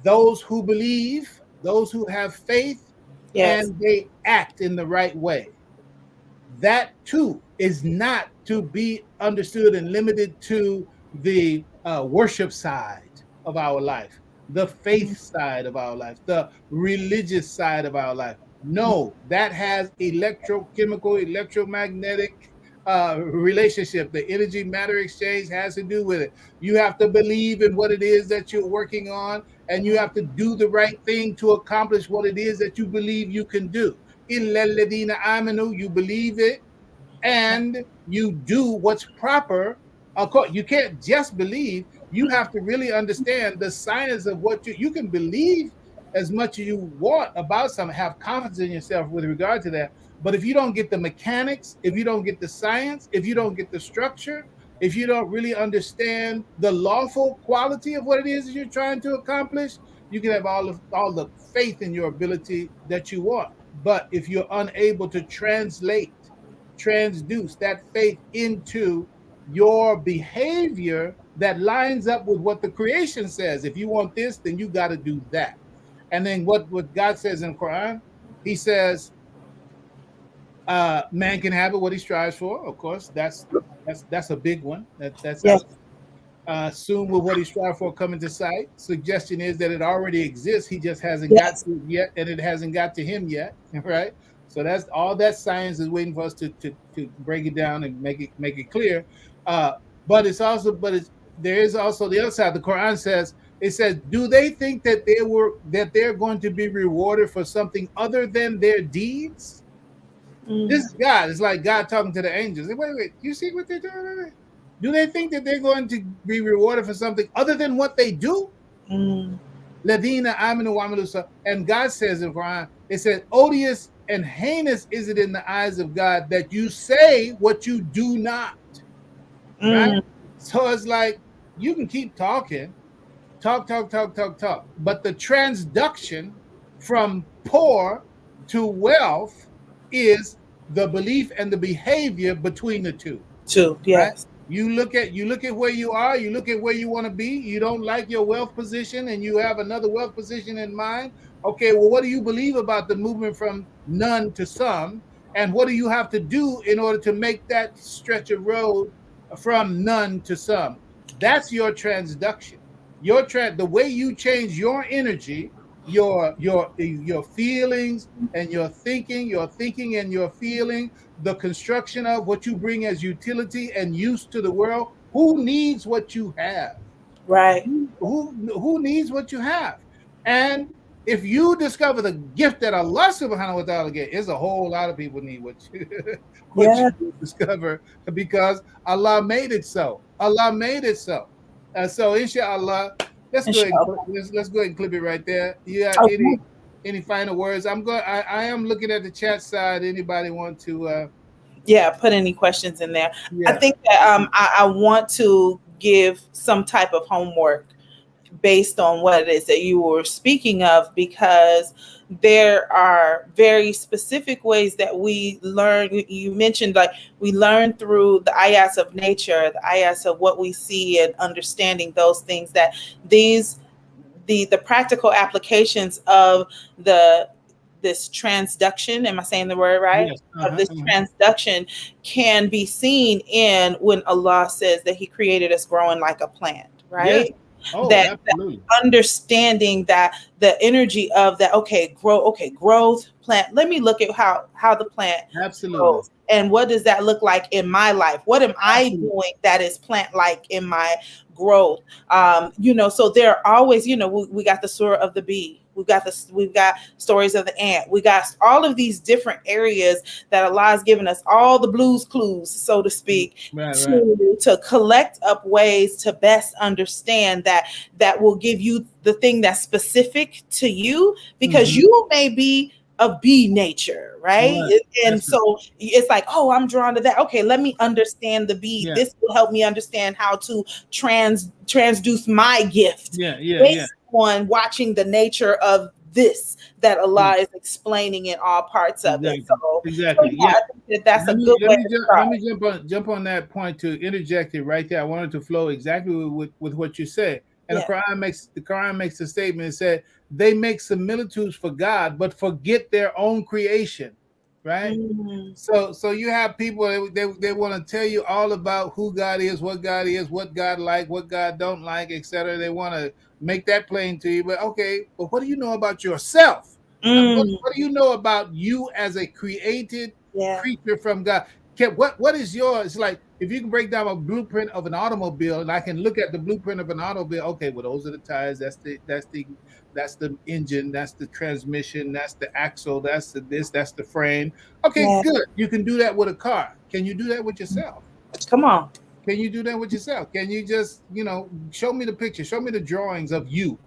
Those who believe, those who have faith, Yes. and they act in the right way. That too is not to be understood and limited to the worship side of our life, the faith side of our life, the religious side of our life. No, that has electrochemical, electromagnetic relationship. The energy matter exchange has to do with it. You have to believe in what it is that you're working on, and you have to do the right thing to accomplish what it is that you believe you can do. إِلَّا الَّذِينَ آمَنُوا, you believe it and you do what's proper. Of course, you can't just believe. You have to really understand the science of what you can believe as much as you want about something, have confidence in yourself with regard to that. But if you don't get the mechanics, if you don't get the science, if you don't get the structure, if you don't really understand the lawful quality of what it is that you're trying to accomplish, you can have all the faith in your ability that you want. But if you're unable to transduce that faith into your behavior that lines up with what the creation says. If you want this, then you got to do that. And then what God says in the Quran, He says, man can have it what he strives for. Of course, that's a big one. That's Yes. out. Soon will what he strive for come into sight. Suggestion is that it already exists. He just hasn't got Yes. to it yet, and it hasn't got to him yet. Right. So that's all that science is waiting for us to break it down and make it clear. Uh, but there is also the other side. The Quran says, it says, do they think that they're going to be rewarded for something other than their deeds? This is God. It's like God talking to the angels. Wait, you see what they're doing? Do they think that they're going to be rewarded for something other than what they do? Mm. Ladina aminu wa. And God says in Quran, it says, odious and heinous is it in the eyes of God that you say what you do not. Right? Mm. So it's like you can keep talking, talk. But the transduction from poor to wealth is the belief and the behavior between the two. Two. Right? Yes. You look at where you are, you look at where you want to be. You don't like your wealth position and you have another wealth position in mind. Okay, well, what do you believe about the movement from none to some? And what do you have to do in order to make that stretch of road from none to some? That's your transduction. The way you change your energy, your feelings and your thinking and your feeling, the construction of what you bring as utility and use to the world. Who needs what you have? Right. Who needs what you have? And if you discover the gift that Allah subhanahu wa ta'ala gave, is a whole lot of people need what you what Yeah. you discover, because Allah made it so. Allah made it so. So inshallah, Inshallah. let's go ahead and clip it right there. You got Okay. any final words? I am looking at the chat side. Anybody want to Yeah. Put any questions in there. I yeah. think that I want to give some type of homework based on what it is that you were speaking of, because there are very specific ways that we learn. You mentioned like we learn through the ayats of nature, the ayats of what we see, and understanding those things, that these the practical applications of the this transduction, am I saying the word right, Yes. of this transduction can be seen in when Allah says that he created us growing like a plant, Yes. right? Oh, That absolutely. understanding that the energy of that, okay, growth, plant, let me look at how the plant Absolutely. grows, and what does that look like in my life, what am I Absolutely. doing that is plant like in my growth. So there are always, we got the surah of the bee, we've got stories of the ant, we got all of these different areas that Allah has given us all the blues clues, so to speak, Right. to collect up ways to best understand that will give you the thing that's specific to you, because you may be of bee nature, right? And That's so it's like, oh, I'm drawn to that. Okay, let me understand the bee. Yeah. This will help me understand how to transduce my gift Yeah. based on watching the nature of this that Allah is explaining in all parts of it. So Exactly. yeah, I think that's a good way to start. Let me jump on that point to interject it right there. I wanted to flow exactly with what you said. And Yeah. the Quran makes a statement. It said they make similitudes for God, but forget their own creation. Right. So you have people they want to tell you all about who God is, what God like, what God don't like, etc. They want to make that plain to you. But okay, but what do you know about yourself? What do you know about you as a created creature from God? What is yours? Like if you can break down a blueprint of an automobile, and I can look at the blueprint of an automobile. Okay, well those are the tires. That's the engine. That's the transmission. That's the axle. That's the this. That's the frame. Okay, good. You can do that with a car. Can you do that with yourself? Come on. Can you do that with yourself? Can you just show me the picture? Show me the drawings of you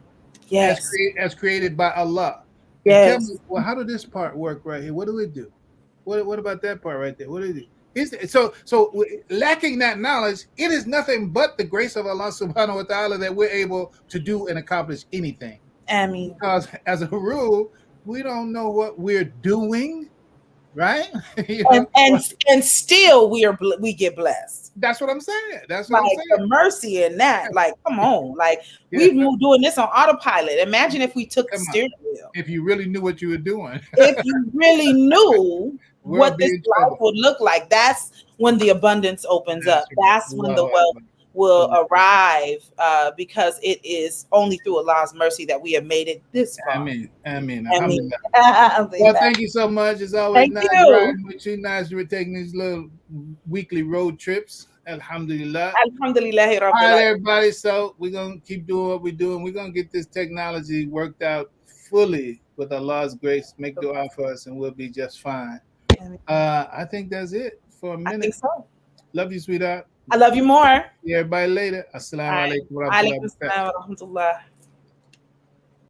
Yes. as created by Allah. And tell me, Yes. well, how did this part work right here? What do it do? What about that part right there? What do it do? So lacking that knowledge, it is nothing but the grace of Allah subhanahu wa ta'ala that we're able to do and accomplish anything. I mean, Because as a rule, we don't know what we're doing, right? and still we get blessed. That's what I'm saying. That's what like I'm saying. The mercy in that, like, come on, like we're doing this on autopilot. Imagine if we took the steering wheel. If you really knew what you were doing. If you really knew what this life would look like, that's when the abundance opens up. That's when the wealth will arrive, because it is only through Allah's mercy that we have made it this far. Amen. Well, thank you so much. It's always nice riding with you. Nice we're taking these little weekly road trips. Alhamdulillah. Alhamdulillah. All right, everybody. So we're gonna keep doing what we're doing. We're gonna get this technology worked out fully with Allah's grace. Make dua for us, and we'll be just fine. I think that's it for a minute. I think so. Love you, sweetheart. I love you more. See everybody later. Assalamu alaikum wa rahmatullah.